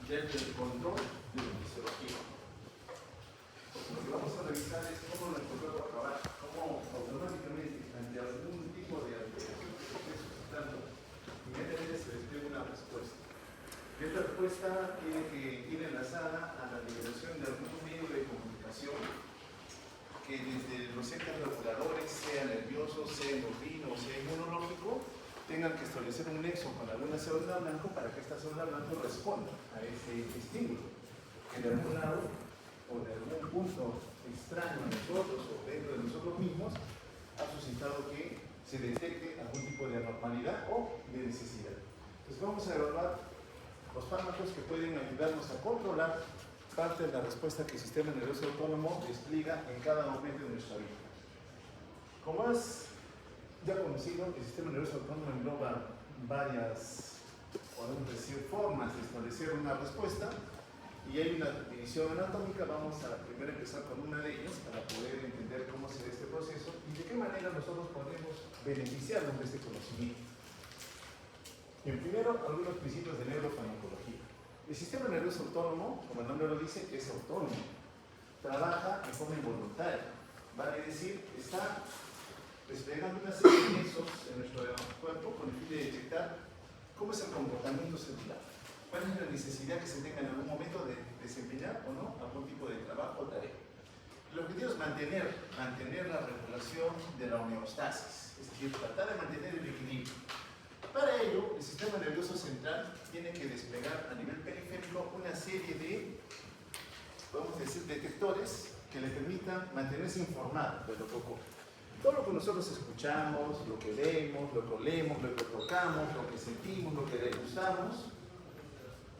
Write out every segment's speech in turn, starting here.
desde el control de la fisiología. Porque lo que vamos a revisar es cómo nuestro cuerpo trabaja, cómo automáticamente ante algún tipo de alteración que se esté suscitando, inmediatamente se despliega una respuesta. Y esta respuesta tiene que ir enlazada a la liberación de algún medio de comunicación que desde los centros reguladores, sea nervioso, sea endocrino, sea inmunológico, tengan que establecer un nexo con alguna célula blanco para que esta célula blanco responda a ese estímulo que de algún lado o de algún punto extraño a nosotros o dentro de nosotros mismos ha suscitado que se detecte algún tipo de anormalidad o de necesidad. Entonces vamos a evaluar los fármacos que pueden ayudarnos a controlar parte de la respuesta que el sistema nervioso autónomo despliega en cada momento de nuestra vida. Como es ya conocido, el sistema nervioso autónomo engloba varias, podemos decir, formas de establecer una respuesta y hay una división anatómica. Vamos a primero empezar con una de ellas para poder entender cómo se da este proceso y de qué manera nosotros podemos beneficiarnos de este conocimiento. En primero, algunos principios de neurofarmacología. El sistema nervioso autónomo, como el nombre lo dice, es autónomo. Trabaja en forma involuntaria. Vale decir, está desplegando una serie de nexos en nuestro cuerpo con el fin de detectar cómo es el comportamiento celular. ¿Cuál es la necesidad que se tenga en algún momento de desempeñar o no algún tipo de trabajo o tarea? El objetivo es mantener la regulación de la homeostasis, es decir, tratar de mantener el equilibrio. Para ello, el sistema nervioso central tiene que desplegar a nivel periférico una serie de, podemos decir, detectores que le permitan mantenerse informado de lo que ocurre. Todo lo que nosotros escuchamos, lo que vemos, lo que olemos, lo que tocamos, lo que sentimos, lo que degustamos,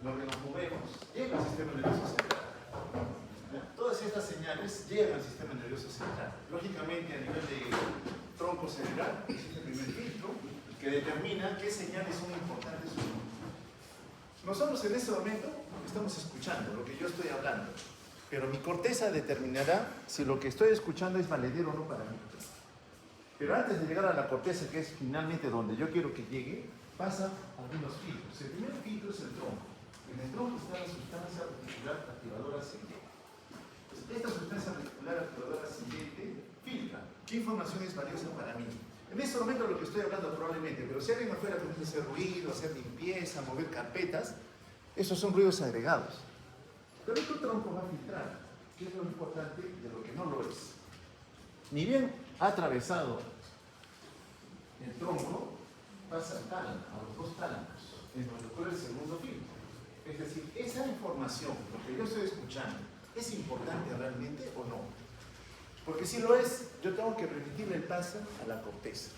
lo que nos movemos, llega al sistema nervioso central. Todas estas señales llegan al sistema nervioso central. Lógicamente, a nivel de tronco cerebral, existe el primer filtro que determina qué señales son importantes o no. Nosotros en este momento estamos escuchando lo que yo estoy hablando, pero mi corteza determinará si lo que estoy escuchando es valedero o no para mí. Pero antes de llegar a la corteza, que es finalmente donde yo quiero que llegue, pasa algunos filtros. El primer filtro es el tronco. En el tronco está la sustancia reticular activadora ascendente. Esta sustancia reticular activadora ascendente filtra qué información es valiosa para mí. En este momento lo que estoy hablando probablemente, pero si alguien afuera comienza a hacer ruido, a hacer limpieza, a mover carpetas, esos son ruidos agregados. Pero tu tronco va a filtrar qué es lo importante de lo que no lo es. Ni bien ha atravesado el tronco, pasa al tálamo, a los dos tálamos, en donde ocurre el segundo filtro. Es decir, esa información, lo que yo estoy escuchando, ¿es importante realmente o no? Porque si lo es, yo tengo que remitirle el paso a la corteza.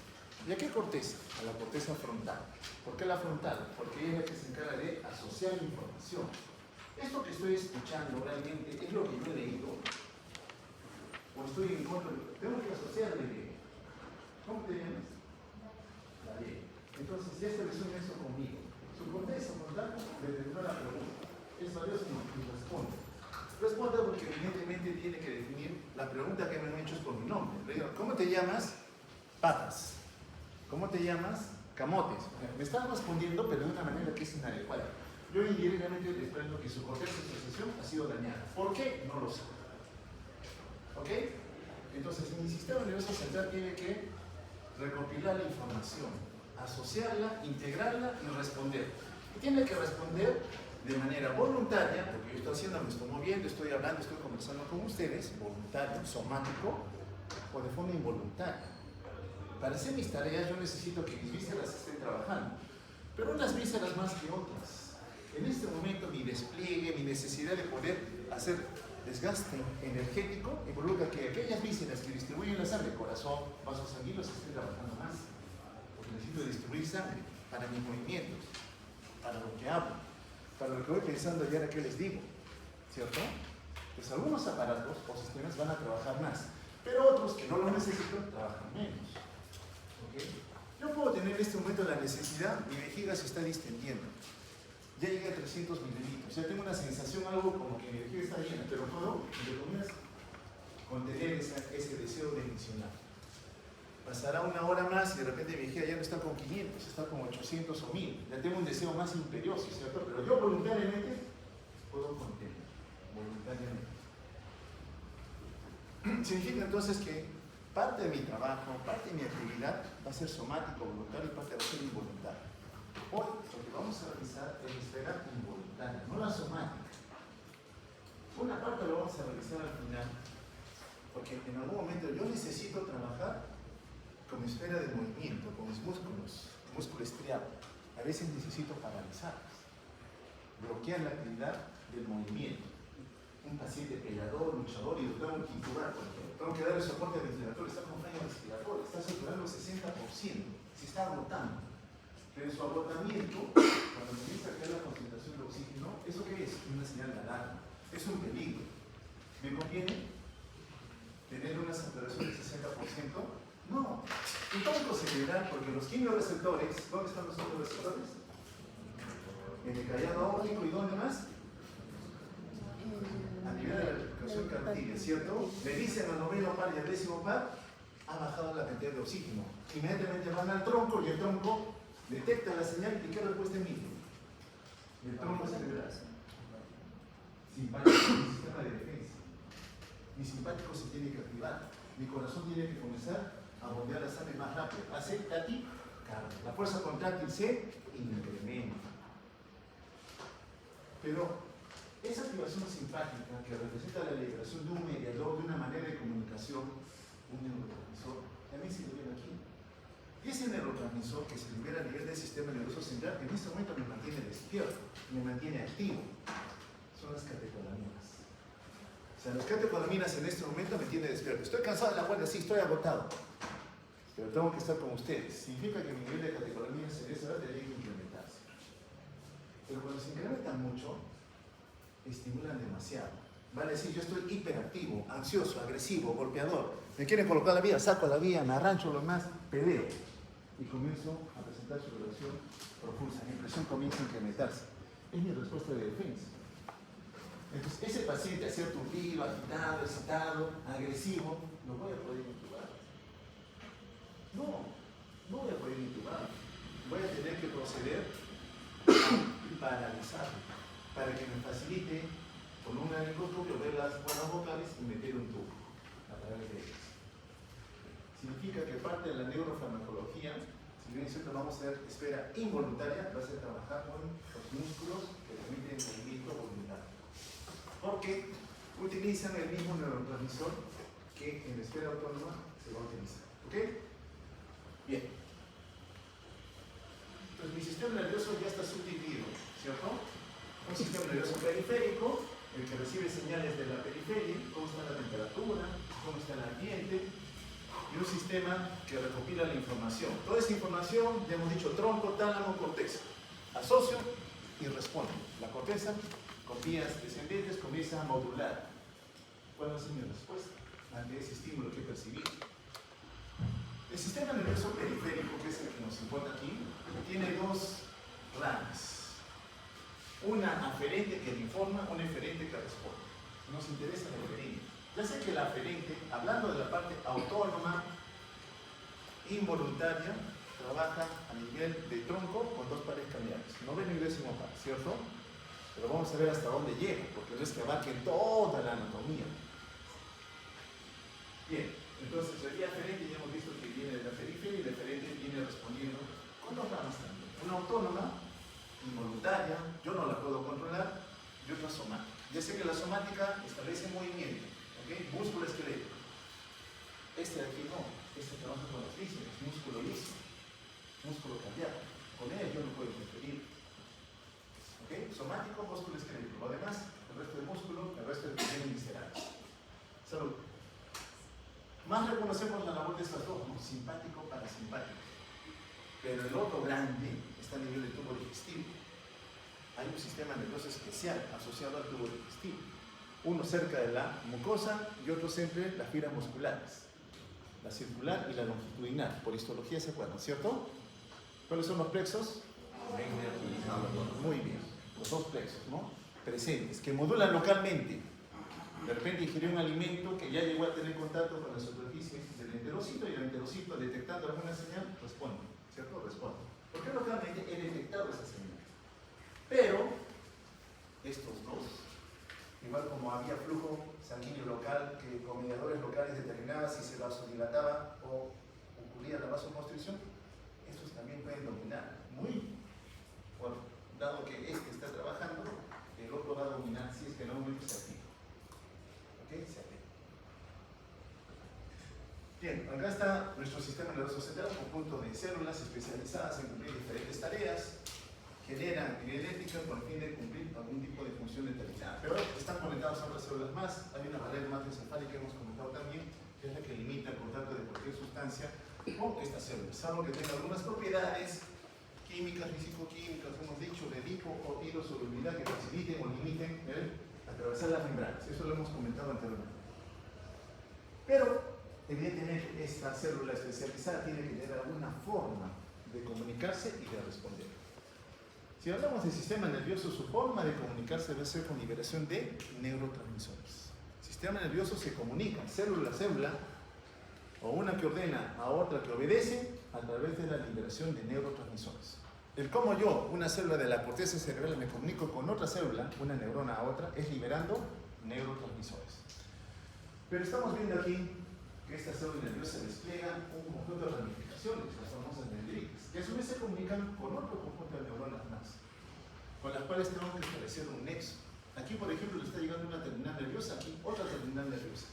¿Y a qué corteza? A la corteza frontal. ¿Por qué la frontal? Porque ella es la que se encarga de asociar la información. Esto que estoy escuchando realmente es lo que yo he leído. O estoy en contra, tengo que asociarle bien. ¿Cómo te llamas? Vale. Entonces, ya estableció un nexo conmigo. Su corteza frontal le tendrá la pregunta. ¿Es valioso o no? Y responde. Responde porque evidentemente tiene que definir la pregunta que me han hecho es por mi nombre. Le digo, ¿cómo te llamas? Patas. ¿Cómo te llamas? Camotes. Me están respondiendo, pero de una manera que es inadecuada. Yo indirectamente les prendo que su corteza de asociación ha sido dañada. ¿Por qué? No lo sé. ¿Ok? Entonces, mi sistema nervioso central tiene que recopilar la información, asociarla, integrarla y responder. Y tiene que responder de manera voluntaria, porque yo estoy haciendo, me estoy moviendo, estoy hablando, estoy conversando con ustedes, voluntario, somático, o de forma involuntaria. Para hacer mis tareas yo necesito que mis vísceras estén trabajando, pero unas vísceras más que otras. En este momento mi despliegue, mi necesidad de poder hacer desgaste energético involucra que aquellas vísceras que distribuyen la sangre, corazón, vasos sanguíneos, estén trabajando más. Porque necesito distribuir sangre para mis movimientos, para lo que hablo, para lo que voy pensando y ahora qué les digo, ¿cierto? Pues algunos aparatos o sistemas van a trabajar más, pero otros que no lo necesitan trabajan menos. ¿Okay? Yo puedo tener en este momento la necesidad, mi vejiga se está distendiendo. Ya llegué a 300 mililitros, ya tengo una sensación, algo como que mi vejiga está llena, pero puedo, entre comillas, contener ese deseo de emisionar. Pasará una hora más y de repente mi vejiga ya no está con 500, está con 800 o 1000. Ya tengo un deseo más imperioso, ¿cierto? Pero yo voluntariamente puedo contener voluntariamente. Significa entonces que parte de mi trabajo, parte de mi actividad va a ser somático, voluntario y parte va a ser involuntario. Hoy lo que vamos a realizar es la esfera involuntaria, no la somática. Una parte lo vamos a realizar al final, porque en algún momento yo necesito trabajar con mi esfera de movimiento, con mis músculos, músculo estriado. A veces necesito paralizarlos, bloquear la actividad del movimiento. Un paciente peleador, luchador, y lo tengo que intubar, por ejemplo. Tengo que darle soporte ventilatorio, está con fallo respiratorio, está saturando el 60%, se está agotando. Pero en su agotamiento, cuando comienza a caer la concentración de oxígeno, ¿eso qué es? Una señal de alarma. Es un peligro. ¿Me conviene tener una saturación del 60%? No. Un tronco cerebral, porque los quimioreceptores, ¿dónde están los quimioreceptores? En el callado óptico, ¿y dónde más? A nivel de la articulación cartílaga, ¿cierto? Le dicen al noveno par y al décimo par, ha bajado la cantidad de oxígeno. Inmediatamente van al tronco y el tronco detecta la señal y ¿qué respuesta emite? El tronco cerebral. Simpático, mi sistema de defensa. Mi simpático se tiene que activar. Mi corazón tiene que comenzar a bombear la sangre más rápido. Hace taquicardia. La fuerza contráctil se incrementa. Pero esa activación simpática que representa la liberación de un mediador, de una manera de comunicación, un neurotransmisor, también se libera aquí. Y ese neurotransmisor que se libera a nivel del sistema nervioso central, en este momento me mantiene despierto, me mantiene activo, son las catecolaminas. O sea, las catecolaminas en este momento me tienen despierto. Estoy cansado de la guardia, sí, estoy agotado, pero tengo que estar con ustedes. Significa que mi nivel de catecolaminas en esa hora tendría que incrementarse. Pero cuando se incrementan mucho, estimulan demasiado. Vale decir, yo estoy hiperactivo, ansioso, agresivo, golpeador. Me quieren colocar la vía, saco la vía, me arrancho lo más, peleo. Y comienzo a presentar sudoración profusa. Mi presión comienza a incrementarse. Es mi respuesta de defensa. Entonces, ese paciente a cierto turbido, agitado, excitado, agresivo, ¿lo voy a poder intubar? No voy a poder intubar. Voy a tener que proceder a paralizarlo, para que me facilite con un laringoscopio ver las cuerdas vocales y meter un tubo a través de ellas. Significa que parte de la neurofarmacología, si bien es cierto, vamos a ver esfera involuntaria, va a ser trabajar con los músculos que permiten el movimiento voluntario. Porque utilizan el mismo neurotransmisor que en la esfera autónoma se va a utilizar. ¿Ok? Bien. Entonces mi sistema nervioso ya está subdividido, ¿cierto? Un sistema nervioso periférico, el que recibe señales de la periferia, cómo está la temperatura, cómo está el ambiente, y un sistema que recopila la información. Toda esa información, ya hemos dicho, tronco, tálamo, corteza. Asocio y respondo. La corteza, con vías descendentes, comienza a modular. ¿Cuál va a ser mi respuesta ante ese estímulo que he percibido? El sistema nervioso periférico, que es el que nos importa aquí, tiene dos ramas. Una aferente que le informa, una eferente que responde. Nos interesa la eferente. Ya sé que la aferente, hablando de la parte autónoma, involuntaria, trabaja a nivel de tronco con dos pares cambiables. Noveno y décimo par, ¿cierto? Pero vamos a ver hasta dónde llega, porque no es que abarque toda la anatomía. Bien, entonces la vía aferente ya hemos visto que viene de la periferia y la eferente viene respondiendo con dos ramas también. Una autónoma, involuntaria, yo no la puedo controlar, y otra somática. Ya sé que la somática establece movimiento, ¿ok? Músculo esquelético. Este de aquí no, este trabaja con las vísceras, músculo liso, músculo cardíaco. Con él yo no puedo interferir. ¿Ok? Somático, músculo esquelético. Lo demás, el resto de músculo, el resto de tensiones viscerales. Salud. Más reconocemos la labor de estas dos, ¿no? Simpático, parasimpático. Pero el otro grande está a nivel del tubo digestivo. Hay un sistema nervioso especial asociado al tubo digestivo. Uno cerca de la mucosa y otro entre las fibras musculares. La circular y la longitudinal. Por histología se acuerdan, ¿cierto? ¿Cuáles son los plexos? Muy bien. Los dos plexos, ¿no? Presentes, que modulan localmente. De repente ingirió un alimento que ya llegó a tener contacto con la superficie del enterocito y el enterocito, detectando alguna señal, responde. ¿Cierto? Responde. Porque localmente he detectado esa señal. Pero estos dos igual como había flujo sanguíneo local que con mediadores locales determinaba si se vasodilataba o ocurría la vasoconstricción, estos también pueden dominar muy, dado que este está trabajando, el otro va a dominar si es que en algún momento se activa. ¿Ok? Se activa. Bien, acá está nuestro sistema nervioso central, un conjunto de células especializadas en cumplir diferentes tareas, generan actividad eléctrica con el fin de cumplir algún tipo de función determinada. Pero están conectados a otras células más. Hay una barrera hematoencefálica que hemos comentado también, que es la que limita el contacto de cualquier sustancia con estas células, salvo que tenga algunas propiedades químicas, físico-químicas, hemos dicho, de lipo o hidrosolubilidad que faciliten o limiten el atravesar las membranas. Eso lo hemos comentado anteriormente. Pero, evidentemente, esta célula especializada tiene que tener alguna forma de comunicarse y de responder. Si hablamos del sistema nervioso, su forma de comunicarse debe ser con liberación de neurotransmisores. El sistema nervioso se comunica célula a célula, o una que ordena a otra que obedece, a través de la liberación de neurotransmisores. El cómo yo, una célula de la corteza cerebral, me comunico con otra célula, una neurona a otra, es liberando neurotransmisores. Pero estamos viendo aquí que esta célula nerviosa despliega un conjunto de ramificaciones, las famosas dendritas, que a su vez se comunican con otro conjunto de neuronas más, con las cuales tenemos que establecer un nexo. Aquí, por ejemplo, le está llegando una terminal nerviosa, aquí otra terminal nerviosa.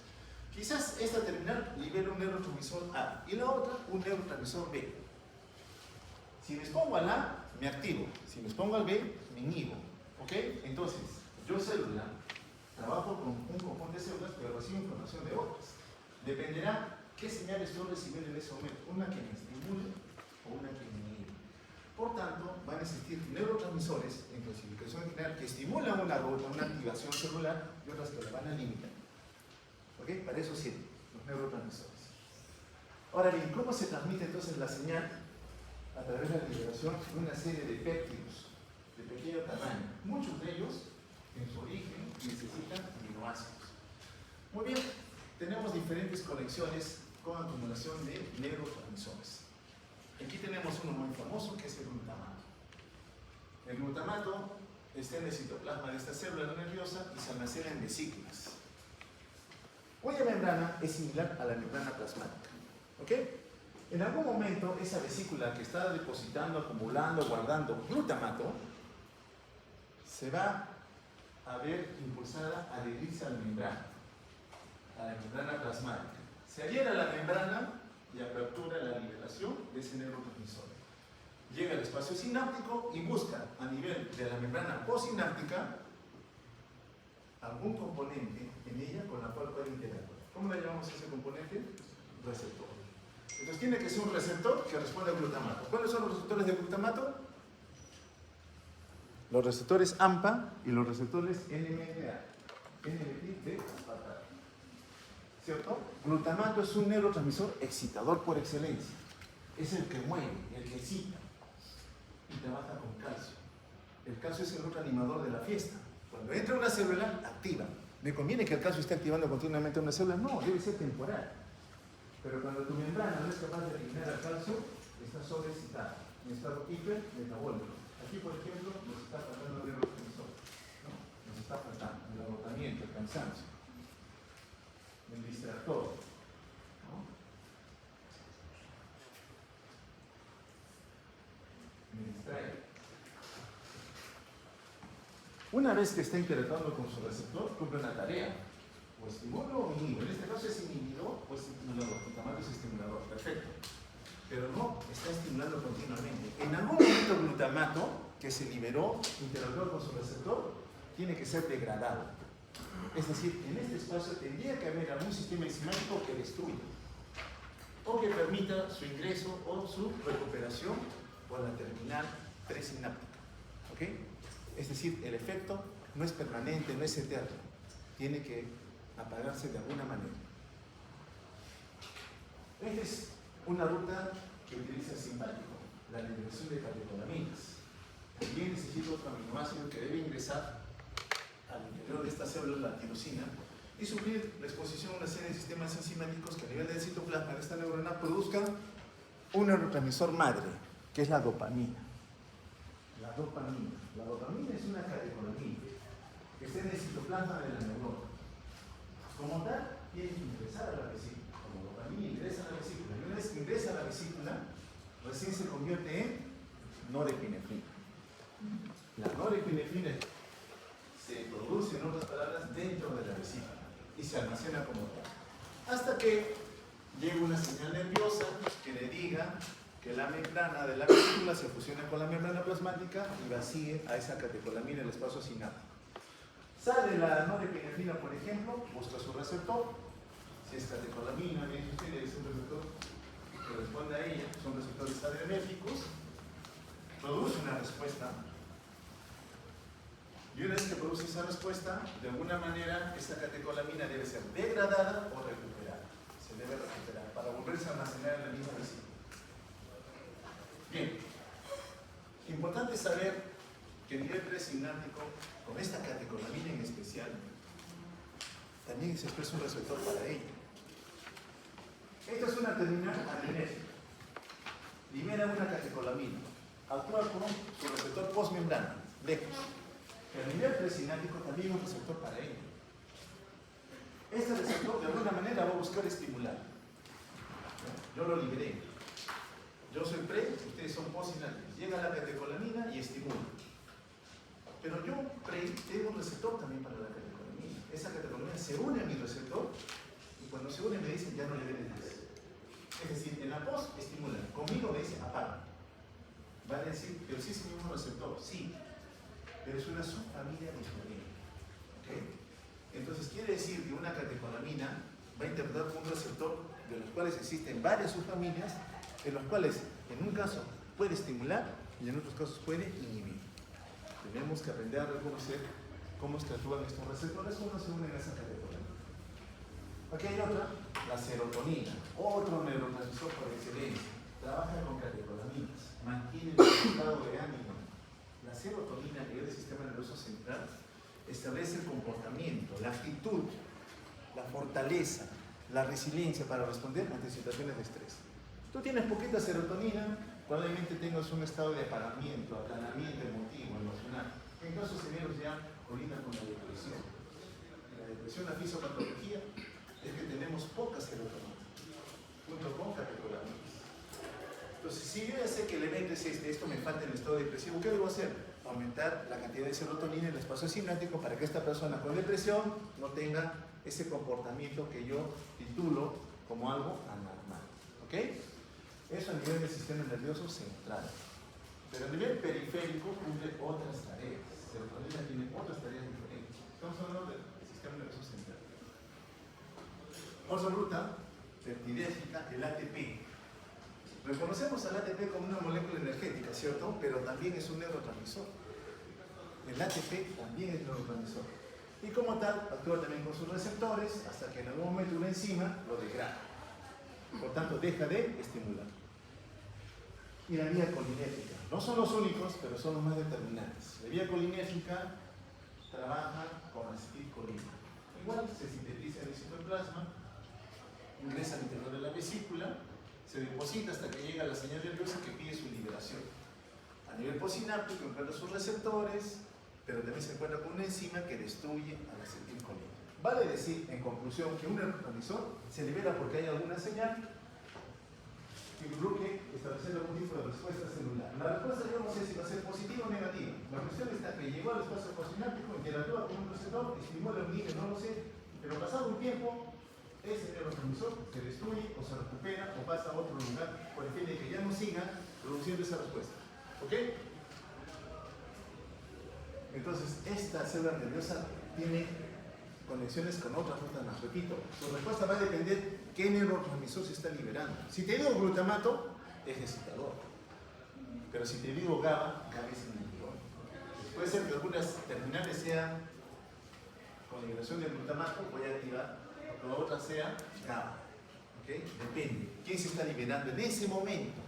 Quizás esta terminal libera un neurotransmisor A y la otra un neurotransmisor B. Si me expongo al A, me activo. Si me expongo al B, me inhibo. ¿Ok? Entonces, yo célula, trabajo con un conjunto de células, pero recibo información de otras. Dependerá qué señales estoy recibiendo en ese momento. Una que me estimule o una que me inhibe. Por tanto, van a existir neurotransmisores en clasificación general que estimulan una activación celular y otras que la van a limitar. ¿Ok? Para eso sirven los neurotransmisores. Ahora bien, ¿cómo se transmite entonces la señal? A través de la liberación de una serie de péptidos de pequeño tamaño. Muchos de ellos, en su origen, necesitan aminoácidos. Muy bien, tenemos diferentes conexiones con acumulación de neurotransmisores. Aquí tenemos uno muy famoso que es el glutamato. El glutamato está en el citoplasma de esta célula nerviosa y se almacena en vesículas, cuya membrana es similar a la membrana plasmática. ¿Ok? En algún momento, esa vesícula que está depositando, acumulando, guardando glutamato, se va a ver impulsada a adherirse a la membrana plasmática. Se adhiere a la membrana y apertura la liberación de ese neurotransmisor. Llega al espacio sináptico y busca a nivel de la membrana postsináptica algún componente en ella con la cual puede interactuar. ¿Cómo le llamamos a ese componente? Receptor. Entonces tiene que ser un receptor que responda al glutamato. ¿Cuáles son los receptores de glutamato? Los receptores AMPA y los receptores NMDA, N-metil-D-aspartato. ¿Cierto? Glutamato es un neurotransmisor excitador por excelencia. Es el que mueve, el que excita y trabaja con calcio. El calcio es el otro animador de la fiesta. Cuando entra una célula, activa. ¿Me conviene que el calcio esté activando continuamente una célula? No, debe ser temporal. Pero cuando tu membrana no es capaz de eliminar el calcio, está sobreexcitada, en estado hipermetabólico. Aquí, por ejemplo, nos está faltando el neurotransmisor, ¿no? Nos está faltando el agotamiento, el cansancio, el distractor, ¿no? Me distrae. Una vez que está interactuando con su receptor, cumple una tarea. O estimulo o inhibo. En este caso es inhibidor o estimulador. El glutamato es estimulador, perfecto. Pero no está estimulando continuamente. En algún momento el glutamato que se liberó, interactuó con su receptor, tiene que ser degradado. Es decir, en este espacio tendría que haber algún sistema enzimático que destruya o que permita su ingreso o su recuperación por la terminal presináptica. ¿Ok? Es decir, el efecto no es permanente, no es eterno. Tiene que apagarse de alguna manera. Esta es una ruta que utiliza el simpático, la liberación de catecolaminas. También necesita otro aminoácido que debe ingresar al interior de esta célula, la tirosina, y sufrir la exposición a una serie de sistemas enzimáticos que a nivel del citoplasma de esta neurona produzcan un neurotransmisor madre, que es la dopamina. La dopamina es una catecolamina que está en el citoplasma citoplasma de la neurona. Como tal, tiene que ingresar a la vesícula. Como dopamina ingresa a la vesícula. Y una vez que ingresa a la vesícula, recién se convierte en norepinefrina. La norepinefrina se produce, en otras palabras, dentro de la vesícula y se almacena como tal. Hasta que llega una señal nerviosa que le diga que la membrana de la vesícula se fusiona con la membrana plasmática y vacíe a esa catecolamina en el espacio sináptico. Sale la norepinefrina, por ejemplo, busca su receptor. Si es catecolamina, bien usted, es un receptor que responde a ella, son receptores adrenérgicos, produce una respuesta. Y una vez que produce esa respuesta, de alguna manera, esta catecolamina debe ser degradada o recuperada. Se debe recuperar para volverse a almacenar en la misma vesícula. Bien, importante saber que el nivel presináptico, con esta catecolamina en especial, también se expresa un receptor para ello. Esta es una terminal adrenérgica. Libera una catecolamina. Actúa como su receptor postmembrana, lejos. El nivel presináptico también es un receptor para ello. Este receptor de alguna manera va a buscar estimular. Yo lo liberé. Yo soy pre, ustedes son postsinápticos. Llega la catecolamina y estimula. Pero yo, pre, tengo un receptor también para la catecolamina. Esa catecolamina se une a mi receptor y cuando se une me dicen ya no le den más. Es decir, en la post estimulan. Conmigo me dicen apaga. Van a decir, pero sí es el mismo receptor. Sí, pero es una subfamilia diferente. ¿Okay? Entonces quiere decir que una catecolamina va a interpretar como un receptor de los cuales existen varias subfamilias, en los cuales en un caso puede estimular y en otros casos puede inhibir. Tenemos que aprender a reconocer cómo es que actúan estos receptores cuando se unen a esa catecolamina. Aquí hay otra, la serotonina, otro neurotransmisor por excelencia. Trabaja con catecolaminas, mantiene el estado de ánimo. La serotonina a nivel del sistema nervioso central establece el comportamiento, la actitud, la fortaleza, la resiliencia para responder ante situaciones de estrés. Tú tienes poquita serotonina, probablemente tengas un estado de apagamiento, aplanamiento emotivo, emocional. En casos severos ya colindan con la depresión. La depresión, la fisiopatología, es que tenemos poca serotonina, junto con catecolaminas. Entonces, si yo ya sé que el evento es esto me falta en el estado depresivo, ¿qué debo hacer? Aumentar la cantidad de serotonina en el espacio sináptico para que esta persona con depresión no tenga ese comportamiento que yo titulo como algo anormal. ¿Ok? Eso a nivel del sistema nervioso central. Pero a nivel periférico cumple otras tareas. Serotonina tiene otras tareas diferentes. Estamos hablando del sistema nervioso central. Otra ruta peptidérgica, el ATP. Reconocemos al ATP como una molécula energética, ¿cierto? Pero también es un neurotransmisor. El ATP también es neurotransmisor. Y como tal, actúa también con sus receptores hasta que en algún momento una enzima lo degrada. Por tanto, deja de estimular. Y la vía colinérgica. No son los únicos, pero son los más determinantes. La vía colinérgica trabaja con acetilcolina. Igual se sintetiza en el citoplasma, ingresa al interior de la vesícula, se deposita hasta que llega la señal nerviosa que pide su liberación. A nivel postsináptico encuentra sus receptores, pero también se encuentra con una enzima que destruye a la acetilcolina. Vale decir, en conclusión, que un neurotransmisor se libera porque hay alguna señal que busque establecer algún tipo de respuesta celular. La respuesta yo no sé si va a ser positiva o negativa. La cuestión está que llegó al espacio postsináptico, interactúa con un receptor, estimula un nivel, no lo sé, pero pasado un tiempo, ese neurotransmisor se destruye o se recupera o pasa a otro lugar por el fin de que ya no siga produciendo esa respuesta. ¿Ok? Entonces, esta célula nerviosa tiene conexiones con otras rutas más. Repito, su respuesta va a depender qué neurotransmisor se está liberando. Si te digo glutamato, es excitador. Pero si te digo GABA, GABA es inhibidor. Puede ser que algunas terminales sean con liberación de glutamato, voy a activar, o la otra sea GABA. ¿Okay? Depende. ¿Quién se está liberando en ese momento?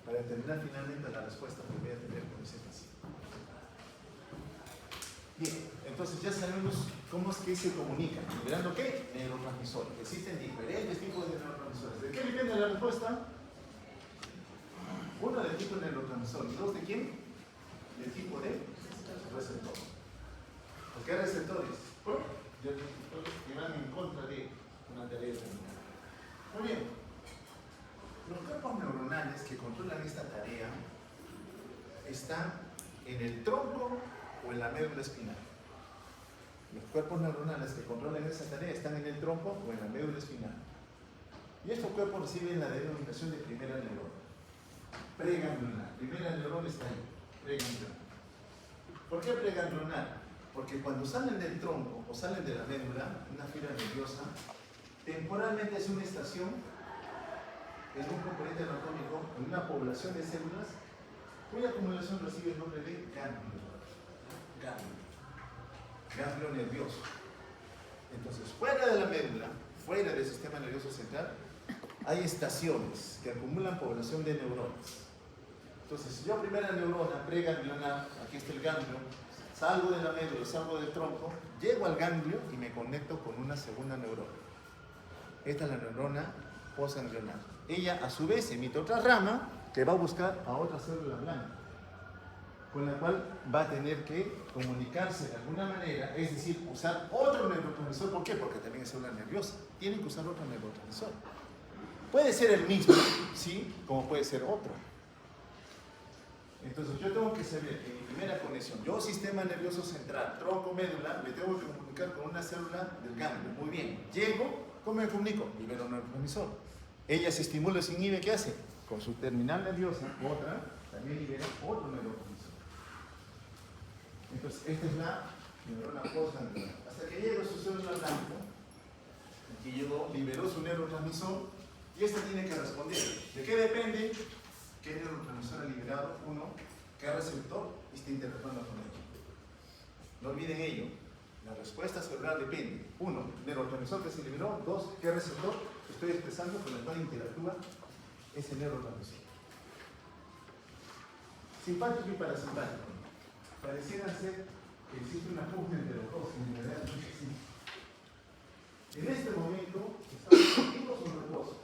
Para determinar finalmente la respuesta que voy a tener con ese paciente. Bien, entonces ya sabemos cómo es que se comunican. ¿Liberando qué? Neurotransmisores. Existen diferentes tipos de neurotransmisores. ¿De qué depende la respuesta? Uno, del tipo de neurotransmisor. ¿Y dos, de quién? Del tipo de receptor. ¿Ok? ¿Qué receptores? De receptores que van en contra de una tarea determinada. Muy bien. Los cuerpos neuronales que controlan esta tarea están en el tronco o en la médula espinal. Los cuerpos neuronales que controlan esa tarea están en el tronco o en la médula espinal. Y estos cuerpos reciben la denominación de primera neurona. Preganglionar. Primera neurona está ahí. Preganglionar. ¿Por qué preganglionar? Porque cuando salen del tronco o salen de la médula, una fibra nerviosa, temporalmente es una estación en un componente anatómico, en una población de células, cuya acumulación recibe el nombre de ganglio. Ganglio nervioso. Entonces, fuera de la médula, fuera del sistema nervioso central, hay estaciones que acumulan población de neuronas. Entonces, si yo primera neurona, preganglionar, aquí está el ganglio, salgo de la médula, salgo del tronco, llego al ganglio y me conecto con una segunda neurona. Esta es la neurona postganglionar. Ella, a su vez, emite otra rama que va a buscar a otra célula blanca, con la cual va a tener que comunicarse de alguna manera, es decir, usar otro neurotransmisor. ¿Por qué? Porque también es célula nerviosa. Tienen que usar otro neurotransmisor. Puede ser el mismo, sí, como puede ser otro. Entonces yo tengo que saber que en mi primera conexión, yo sistema nervioso central, tronco, médula, me tengo que comunicar con una célula del ganglio. Muy bien, llego, ¿cómo me comunico? Libero neurotransmisor. Ella se estimula, se inhibe, ¿qué hace? Con su terminal nerviosa, otra, también libera otro neurotransmisor. Entonces esta es la neurona postganglionar. Hasta que llego a su célula blanca, aquí llegó, liberó su neurotransmisor y esta tiene que responder. ¿De qué depende? ¿Qué neurotransmisor ha liberado? Uno, ¿qué receptor está interactuando con ello? No olviden ello. La respuesta cerebral depende. Uno, neurotransmisor que se liberó. Dos, ¿qué receptor estoy expresando con el cual interactúa ese neurotransmisor? Simpático y parasimpático. Parecieran ser que existe una pugna entre los dos, en realidad no existe. En este momento, ¿estamos activos o en reposo?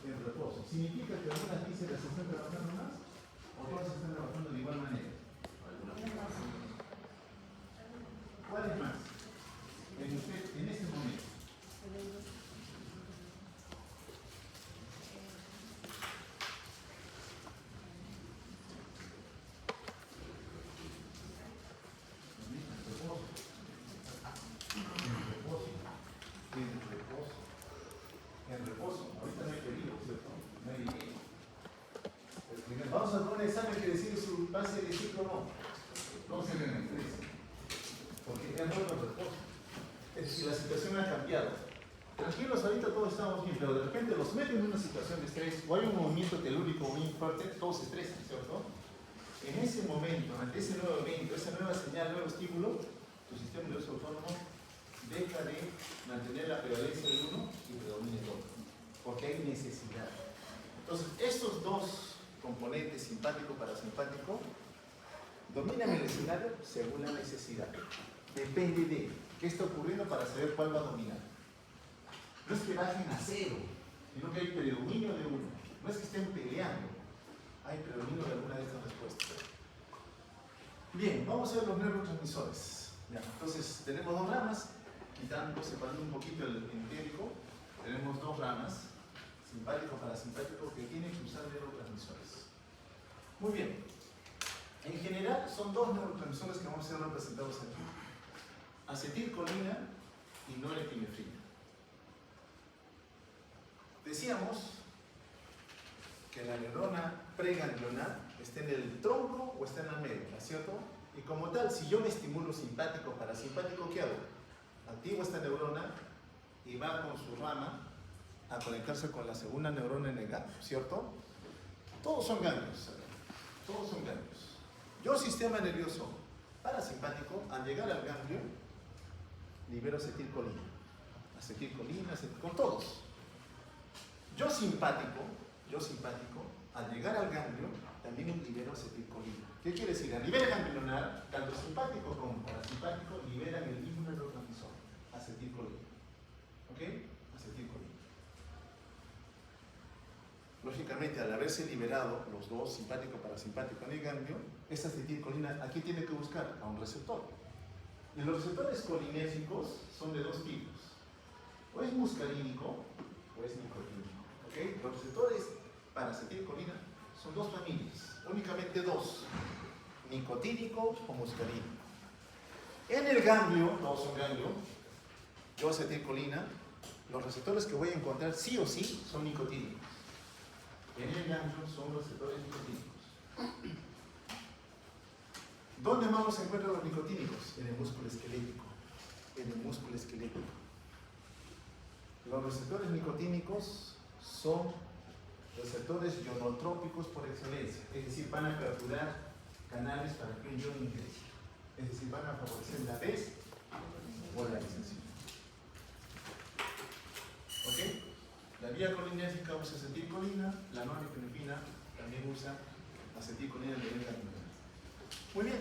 En reposo. ¿Significa que algunas vísceras se están trabajando más o todas se están trabajando de igual manera? ¿Cuál es más? En usted, en este momento. En reposo. Ahorita no hay peligro, ¿cierto? No hay dinero. Vamos a hacer un examen que decide su base de ciclo o no. No se me estrés. Porque es nuevo el reposo. Es decir, la situación ha cambiado. Tranquilos, ahorita todos estamos bien, pero de repente los meten en una situación de estrés o hay un movimiento telúrico muy fuerte, todos se estresan, ¿cierto? En ese momento, ante ese nuevo evento, esa nueva señal, nuevo estímulo, tu sistema nervioso autónomo deja de mantener la prevalencia del uno y predomina el otro, porque hay necesidad. Entonces, estos dos componentes, simpático, parasimpático, dominan el escenario según la necesidad. Depende de qué está ocurriendo para saber cuál va a dominar. No es que bajen a cero, sino que hay predominio de uno. No es que estén peleando, hay predominio de alguna de estas respuestas. Bien, vamos a ver los neurotransmisores. Ya, entonces, tenemos dos ramas. Quitando, separando un poquito el entérico, tenemos dos ramas, simpático, parasimpático, que tienen que usar neurotransmisores. Muy bien. En general, son dos neurotransmisores que vamos a ser representados aquí: acetilcolina y norepinefrina. Decíamos que la neurona preganglionar está en el tronco o está en la médula, ¿cierto? Y como tal, si yo me estimulo simpático, parasimpático, ¿qué hago? Activo esta neurona y va con su rama a conectarse con la segunda neurona en el ganglio, ¿cierto? Todos son ganglios, todos son ganglios. Yo, sistema nervioso parasimpático, al llegar al ganglio, libero acetilcolina, con todos. Yo simpático, al llegar al ganglio, también libero acetilcolina. ¿Qué quiere decir? A nivel ganglionar, tanto simpático como parasimpático liberan el mismo neurotransmisor, acetilcolina. ¿Ok? Acetilcolina. Lógicamente, al haberse liberado los dos, simpático, parasimpático, en el ganglio, esa acetilcolina aquí tiene que buscar a un receptor. Y los receptores colinérgicos son de dos tipos. O es muscarínico o es nicotínico. ¿Okay? Los receptores para acetilcolina son dos familias, únicamente dos: nicotínico o muscarínico. En el ganglio, todos son ganglio, yo acetilcolina, los receptores que voy a encontrar sí o sí son nicotínicos. En el ganglio son receptores nicotínicos. ¿Dónde más se encuentran los nicotínicos? En el músculo esquelético. En el músculo esquelético. Los receptores nicotínicos son receptores ionotrópicos por excelencia, es decir, van a capturar canales para que un ion ingrese, es decir, van a favorecer la despolarización. ¿Ok? La vía colinérgica usa acetilcolina, la norepinefrina también usa acetilcolina de nivel ganglionar. Muy bien.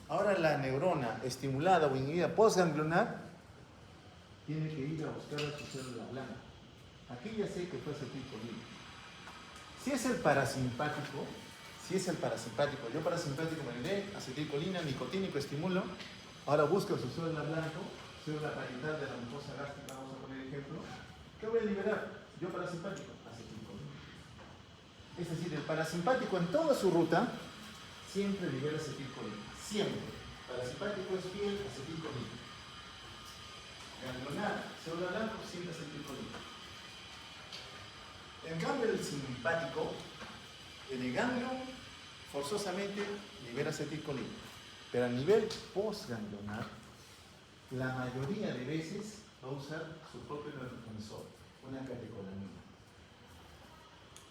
Ahora la neurona estimulada o inhibida postganglionar tiene que ir a buscar a su célula blanca. Aquí ya sé que fue acetilcolina. Si es el parasimpático, yo parasimpático me diré acetilcolina, nicotínico, estimulo. Ahora busco su célula blanca, célula parietal de la mucosa gástrica, vamos a poner ejemplo. ¿Qué voy a liberar? Yo parasimpático, acetilcolina. Es decir, el parasimpático en toda su ruta siempre libera acetilcolina. Siempre. Parasimpático es fiel, acetilcolina. Ganglionar, célula blanca, siempre acetilcolina. En cambio, el simpático, en el ganglio, forzosamente libera acetilcolina. Pero a nivel postganglionar, la mayoría de veces va a usar su propio neurotransmisor, una catecolamina.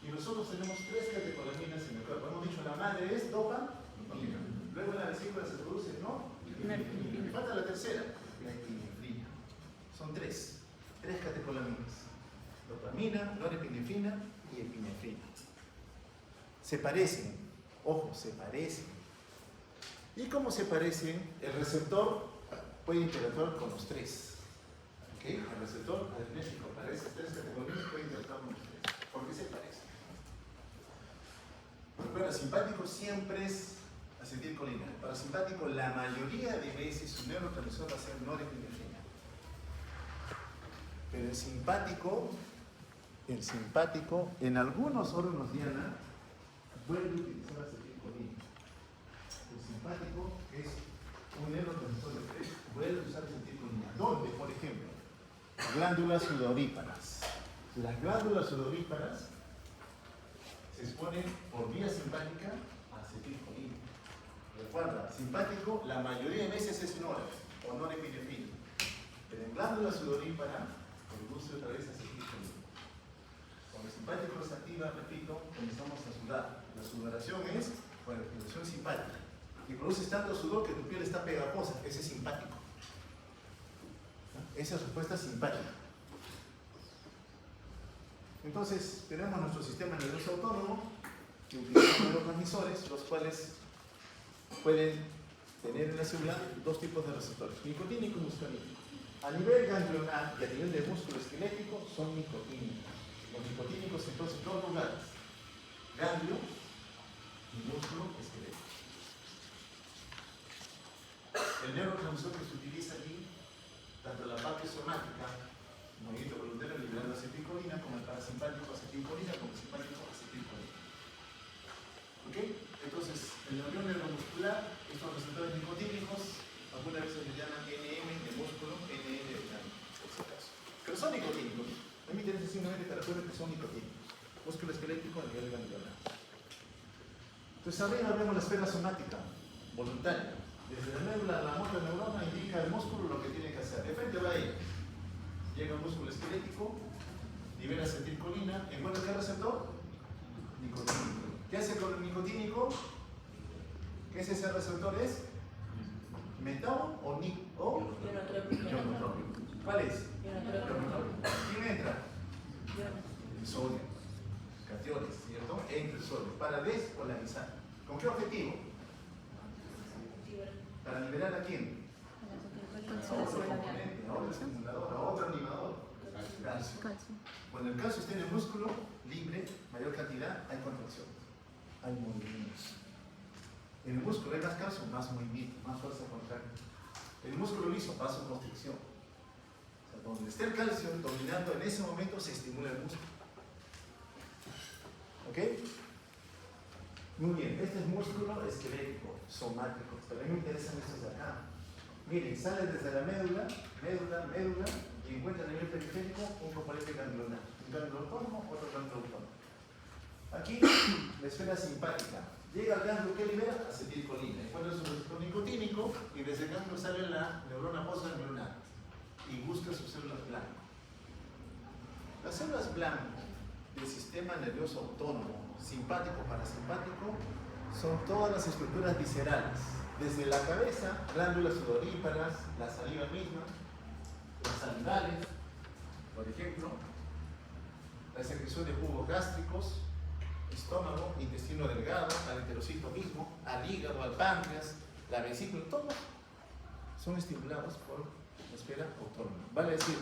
Y nosotros tenemos tres catecolaminas en el cuerpo. Hemos dicho, la madre es dopamina. Luego en la vesícula se produce, ¿no? Me falta la tercera, la epinefrina. Son tres catecolaminas. Dopamina, norepinefrina y epinefrina. Se parecen, ojo, se parecen. ¿Y cómo se parecen? El receptor puede interactuar con los tres. ¿Okay? El receptor adrenérgico para esas tres categorías puede interactuar con los tres. ¿Por qué se parecen? El parasimpático siempre es acetilcolina. El parasimpático, la mayoría de veces, su neurotransmisor va a ser norepinefrina. Pero el simpático, en algunos órganos diana, vuelve a utilizar acetilcolina. El simpático es un neurotransmisor de estrés, vuelve a usar acetilcolina. ¿Dónde? Por ejemplo, glándulas sudoríparas. Las glándulas sudoríparas se exponen por vía simpática a acetilcolina. Recuerda, simpático la mayoría de veces es nora o norepinefrina. Pero en glándula sudorípara produce otra vez acetilcolina. Cuando el simpático se activa, repito, comenzamos a sudar. La sudoración es por activación simpática. Y produces tanto sudor que tu piel está pegajosa. Ese es simpático. Esa es respuesta simpática. Entonces, tenemos nuestro sistema nervioso autónomo que utiliza neurotransmisores, los cuales pueden tener en la célula dos tipos de receptores, nicotínico y muscarínico. A nivel ganglionar y a nivel de músculo esquelético son nicotínicos. Los nicotínicos, entonces, dos lugares: ganglio y músculo esquelético. El neurotransmisor que se utiliza aquí, tanto la parte somática, movimiento voluntario liberando acetilcolina, como el parasimpático acetilcolina, como el simpático acetilcolina. ¿Ok? Entonces, en la unión neuromuscular, estos receptores nicotínicos, algunas veces les llaman NM de músculo, NN de ganglio, por si acaso. Pero son nicotínicos. A mí me interesa simplemente que recuerden que son nicotínicos. Músculo esquelético a nivel ganglionar. Entonces, ahora vemos la esfera somática, voluntaria. Desde la médula, la motor neurona indica al músculo lo que tiene que hacer. De frente va ella. Llega al músculo esquelético, libera acetilcolina, ¿encuentra qué receptor? Nicotínico. ¿Qué hace con el nicotínico? ¿Qué es ese receptor? ¿Es metao o ionotrópico? ¿Cuál es? Ionotrópico. ¿Quién entra? El sodio. Cationes, ¿cierto? Entra el sodio para despolarizar. ¿Con qué objetivo? ¿Para liberar a quién? A otro componente, a otro estimulador, a otro animador. Calcio. Cuando el calcio esté en el músculo libre, mayor cantidad, hay contracción, hay movimientos. En el músculo hay más calcio, más movimiento, más fuerza contraria. El músculo liso, vasoconstricción. O sea, donde esté el calcio dominando, en ese momento se estimula el músculo. ¿Ok? Muy bien, este es músculo esquelético, somático. Pero a mí me interesan estos de acá. Miren, sale desde la médula, y encuentra a nivel periférico un componente ganglionar. Un ganglio autónomo, otro ganglio autónomo. Aquí, la esfera simpática. Llega al ganglio que libera acetilcolina. Encuentra su receptor nicotínico y desde el ganglio sale la neurona postganglionar y busca sus células blanco. Las células blanco del sistema nervioso autónomo, simpático, parasimpático, son todas las estructuras viscerales. Desde la cabeza, glándulas sudoríparas, la saliva misma, los salivales, por ejemplo, la secreción de jugos gástricos, estómago, intestino delgado, al enterocito mismo, al hígado, al páncreas, la vesícula, todos son estimulados por la esfera autónoma. Vale decir,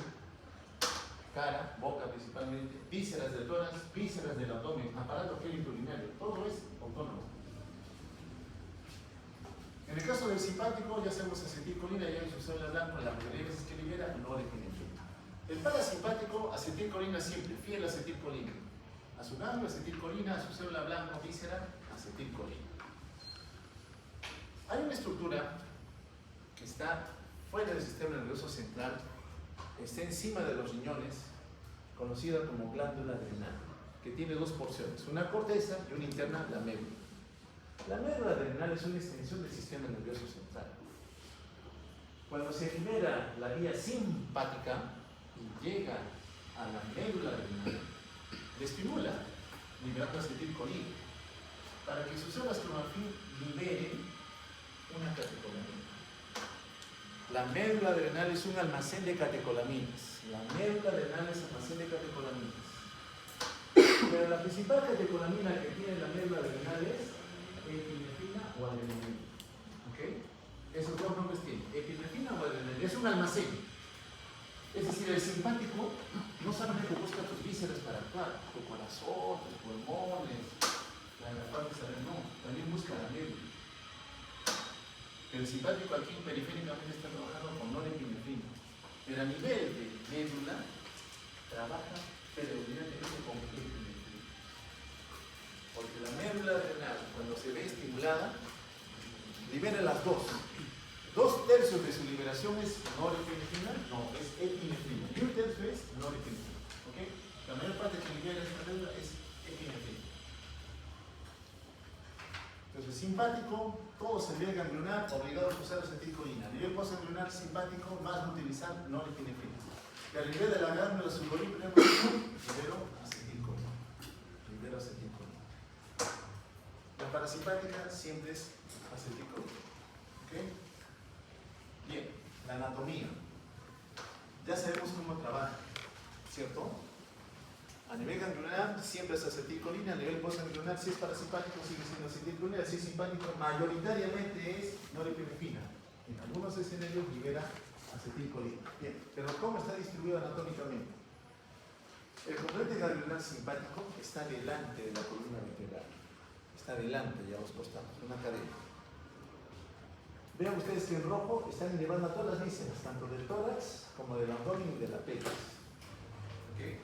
cara, boca principalmente, vísceras del tórax, vísceras del abdomen, aparato genitourinario, todo es autónomo. En el caso del simpático, ya sabemos acetilcolina, ya en su célula blanca, la mayoría de veces que libera, norepinefrina. El parasimpático, acetilcolina siempre, fiel a acetilcolina. A su ganglio, acetilcolina, a su célula blanca, víscera, acetilcolina. Hay una estructura que está fuera del sistema nervioso central, está encima de los riñones, conocida como glándula adrenal, que tiene dos porciones, una corteza y una interna, la médula. La médula adrenal es una extensión del sistema nervioso central. Cuando se libera la vía simpática y llega a la médula adrenal, le estimula liberando acetilcolina para que sus células cromatín liberen una catecolamina. La médula adrenal es un almacén de catecolaminas. La médula adrenal es almacén de catecolaminas. Pero la principal catecolamina que tiene la médula adrenal es epinefrina o adrenalina. ¿Ok? Esos dos nombres tienen, epinefrina o adrenalina. Es un almacén. Es decir, el simpático no solamente busca tus vísceras para actuar, tu corazón, tus pulmones, la parte cerebral, no, también busca la médula. El simpático aquí periféricamente está trabajando con norepinefrina, pero a nivel de médula trabaja predominantemente con epinefrina. Porque la médula adrenal, cuando se ve estimulada, libera las dos. 2/3 de su liberación es norepinefrina, no, es epinefrina. Y 1/3 es norepinefrina. ¿Ok? La mayor parte que libera esta médula es epinefrina. Entonces, simpático, todos a nivel ganglionar, obligados a usar acetilcolina. A nivel postganglionar simpático, más utilizar norepinefrina. Y al nivel de la glándula sudorípara, libero acetilcolina. Libero acetilcolina. La parasimpática siempre es acetilcolina. ¿Ok? Bien, la anatomía. Ya sabemos cómo trabaja, ¿cierto? A nivel ganglionar siempre es acetilcolina, a nivel postganglionar si es parasimpático sigue siendo acetilcolina, si es simpático mayoritariamente es norepinefrina. En algunos escenarios libera acetilcolina. Bien, pero ¿cómo está distribuido anatómicamente? El componente ganglionar simpático está delante de la columna vertebral. Está delante y a los costados, una cadena. Vean ustedes que en rojo están llevando a todas las vísceras, tanto del tórax como del abdomen y de la pelvis. ¿Okay?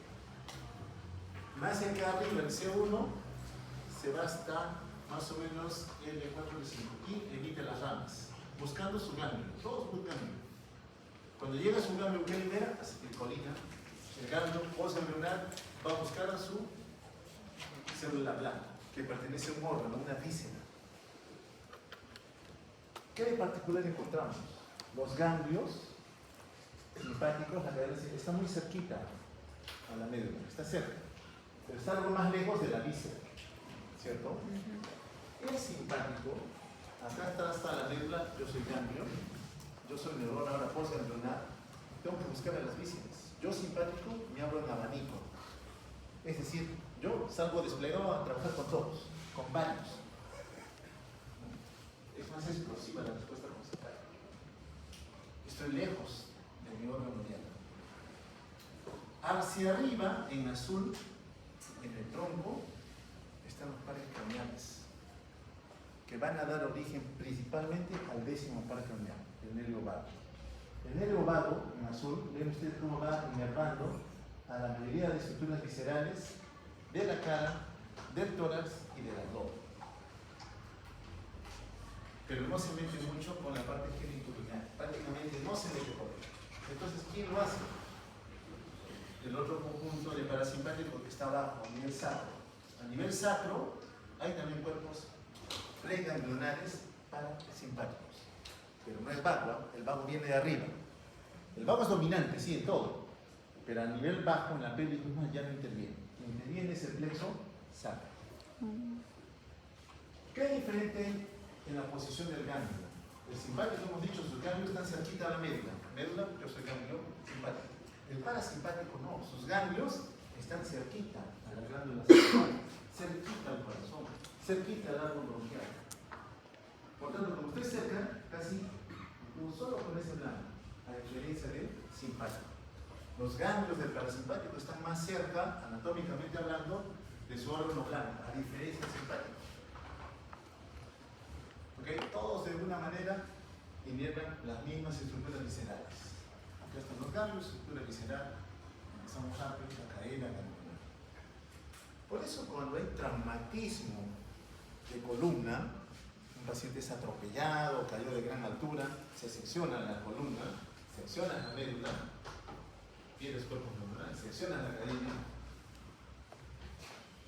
Más acá arriba, el C1, se va hasta más o menos el L4, L5 y emite las ramas, buscando su ganglio, todos buscando. Cuando llega a su ganglio, ¿qué libera? Acetilcolina. El ganglio postganglionar va a buscar a su célula blanca, que pertenece a un órgano, a una víscera. ¿Qué de particular encontramos? Los ganglios simpáticos, la cadena está muy cerquita a la médula, está cerca, pero está algo más lejos de la víscera, ¿cierto? El simpático, acá está la médula, yo soy ganglio, yo soy neurona, ahora postganglionar, tengo que buscar a las vísceras. Yo simpático me abro en abanico, es decir, yo salgo desplegado a trabajar con todos, con varios. Es más explosiva la respuesta conceptual. Estoy lejos de mi órgano diana. Hacia arriba, en azul, en el tronco, están los pares craneales, que van a dar origen principalmente al 10º par craneal, el nervio vago. El nervio vago, en azul, ven ustedes cómo va inervando a la mayoría de estructuras viscerales de la cara, del tórax y del abdomen. Pero no se mete mucho con la parte geniturinar, prácticamente no se mete con ella. Entonces, ¿quién lo hace? El otro conjunto de parasimpático que está abajo, a nivel sacro. A nivel sacro hay también cuerpos preganglionares parasimpáticos. Pero no es vago, el vago viene de arriba. El vago es dominante, sí, en todo. Pero a nivel bajo, en la pelvis misma, ya no interviene. Quien interviene es el plexo sacro. ¿Qué hay diferente en la posición del ganglio? El simpático, hemos dicho, sus ganglios están cerquita a la médula. Médula, yo soy ganglio simpático. El parasimpático no, sus ganglios están cerquita a la glándula central, cerquita al corazón, cerquita al árbol bronquial. Por tanto, como usted cerca, casi solo con ese plano, a diferencia del simpático. Los ganglios del parasimpático están más cerca, anatómicamente hablando, de su órgano blanco, a diferencia del simpático. ¿Okay? Todos de alguna manera inervan las mismas estructuras viscerales. Acá están los ganglios, estructura visceral, empezamos rápido, la cadena, la columna. Por eso cuando hay traumatismo de columna, un paciente es atropellado, cayó de gran altura, se secciona la columna, secciona la médula, pierdes cuerpo neuronal, secciona la cadena.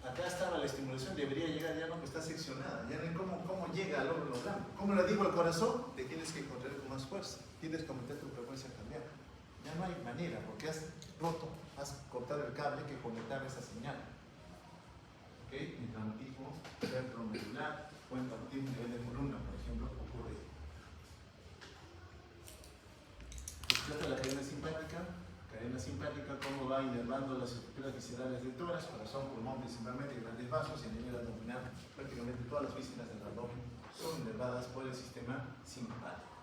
Acá estaba la estimulación, debería llegar, ya no, que está seccionada, ya no hay cómo llega al órgano blanco. ¿Cómo le digo al corazón? Te tienes que contraer con más fuerza, tienes que aumentar tu frecuencia cardíaca. Ya no hay manera, porque has roto, has cortado el cable que conectaba esa señal. ¿Ok? En traumatismo cerebromedular o en traumatismo a nivel de columna, por ejemplo, ocurre. Se trata de la cadena simpática. Cadena simpática, cómo va inervando las estructuras viscerales del tórax, corazón, pulmón, principalmente grandes vasos, y a nivel abdominal, prácticamente todas las vísceras del abdomen son inervadas por el sistema simpático.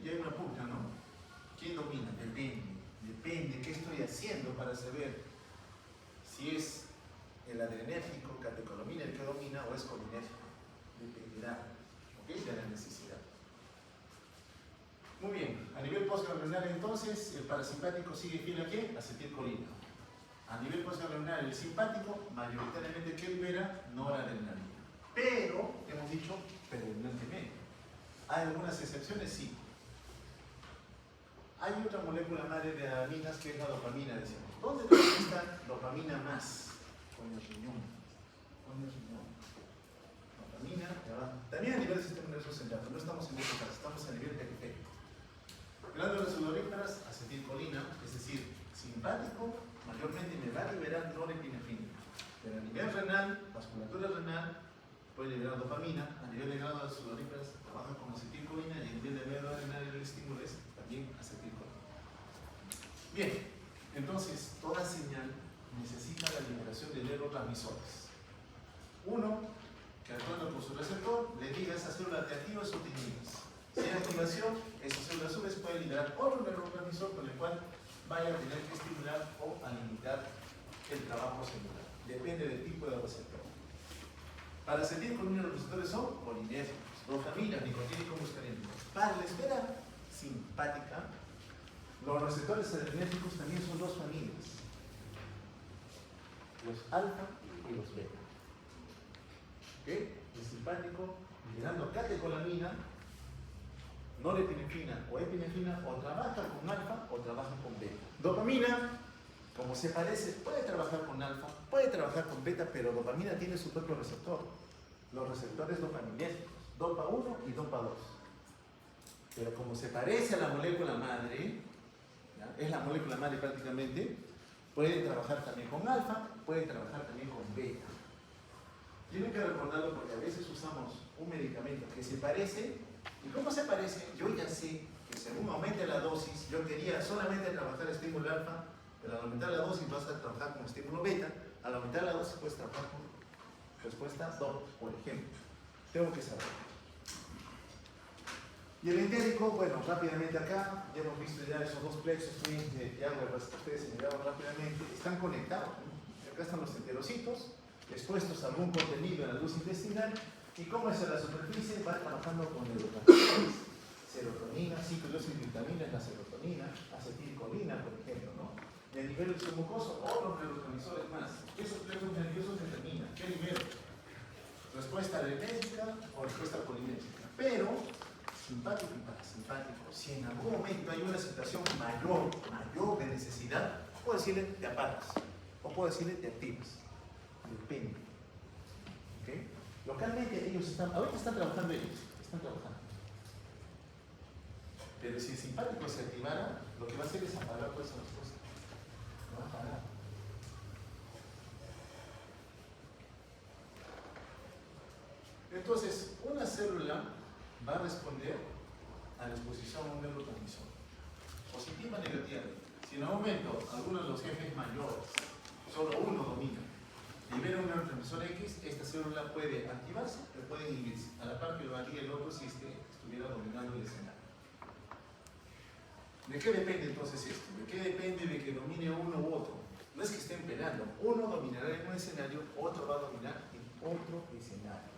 Y hay una pugna, ¿no? ¿Quién domina? Depende qué estoy haciendo para saber si es el adrenérgico, catecolamina el que domina o es colinérgico. Dependerá, ¿ok? De la necesidad. Muy bien, a nivel postganglionar entonces, el parasimpático sigue fiel a ¿qué? Acetilcolina. A nivel postganglionar, el simpático, mayoritariamente ¿qué libera? Noradrenalina. Pero, hemos dicho, predominantemente. ¿Hay algunas excepciones? Sí. Hay otra molécula madre de aminas que es la dopamina, decimos. ¿Dónde está dopamina más? Con el riñón. Con el riñón. Dopamina, también a nivel del sistema nervioso central, pero no estamos en ese caso, estamos a nivel periférico. Glándulas sudoríparas, acetilcolina, es decir, simpático, mayormente me va a liberar norepinefrina. Pero a nivel renal, vasculatura renal, puede liberar dopamina, a nivel de glándulas sudoríparas trabaja con acetilcolina y a nivel de médula renal y el estímulo es también acetilcolina. Bien, entonces toda señal necesita la liberación de neurotransmisores. Uno, que actuando por su receptor, le diga a esa célula te activas o te inhibes. Si hay activación, esa célula a su vez puede liberar otro neurotransmisor con el cual vaya a tener que estimular o a limitar el trabajo celular. Depende del tipo de receptor. Para sentir con los receptores son colinérgicos, dopamina, nicotínicos, muscarínicos. Para la esfera simpática, los receptores adrenérgicos también son dos familias: los alfa y los beta. ¿Ok? El simpático liberando catecolamina, norepinefrina o epinefrina, o trabaja con alfa o trabaja con beta. Dopamina, como se parece, puede trabajar con alfa, puede trabajar con beta, pero dopamina tiene su propio receptor. Los receptores dopaminérgicos, dopa 1 y dopa 2. Pero como se parece a la molécula madre, ¿ya? Es la molécula madre prácticamente, puede trabajar también con alfa, puede trabajar también con beta. Tienen que recordarlo porque a veces usamos un medicamento que se parece. ¿Y cómo se parece? Yo ya sé que según aumente la dosis, yo quería solamente trabajar estímulo alfa, pero al aumentar la dosis vas a trabajar con estímulo beta, al aumentar la dosis puedes trabajar con respuesta 2, por ejemplo. Tengo que saber. Y el entérico, bueno, rápidamente acá, ya hemos visto ya esos dos plexos, ya ustedes se miraron rápidamente, están conectados, ¿no? Acá están los enterocitos, expuestos a algún contenido en la luz intestinal. ¿Y cómo es en la superficie? Va trabajando con neurotransmisores. serotonina, 5-hidroxivitamina es la serotonina, acetilcolina, por ejemplo, ¿no? Y a nivel submucoso, otros neurotransmisores más. Esos plexos nerviosos determinan qué nivel. Respuesta adrenérgica o respuesta colinérgica. Pero, simpático y parasimpático, si en algún momento hay una situación mayor de necesidad, puedo decirle te apagas o puedo decirle te activas. Depende. ¿Okay? Localmente ellos ahorita están trabajando están trabajando. Pero si el simpático se activara, lo que va a hacer es apagar toda esa respuesta. No va a parar. Entonces, una célula va a responder a la exposición a un neurotransmisor. Positiva o negativa. Si en un momento alguno de los jefes mayores, solo uno domina, libera un neurotransmisor X, esta célula puede activarse o puede inhibirse, a la par que lo haría el otro si estuviera dominando el escenario. ¿De qué depende entonces esto? ¿De qué depende de que domine uno u otro? No es que estén peleando. Uno dominará en un escenario, otro va a dominar en otro escenario.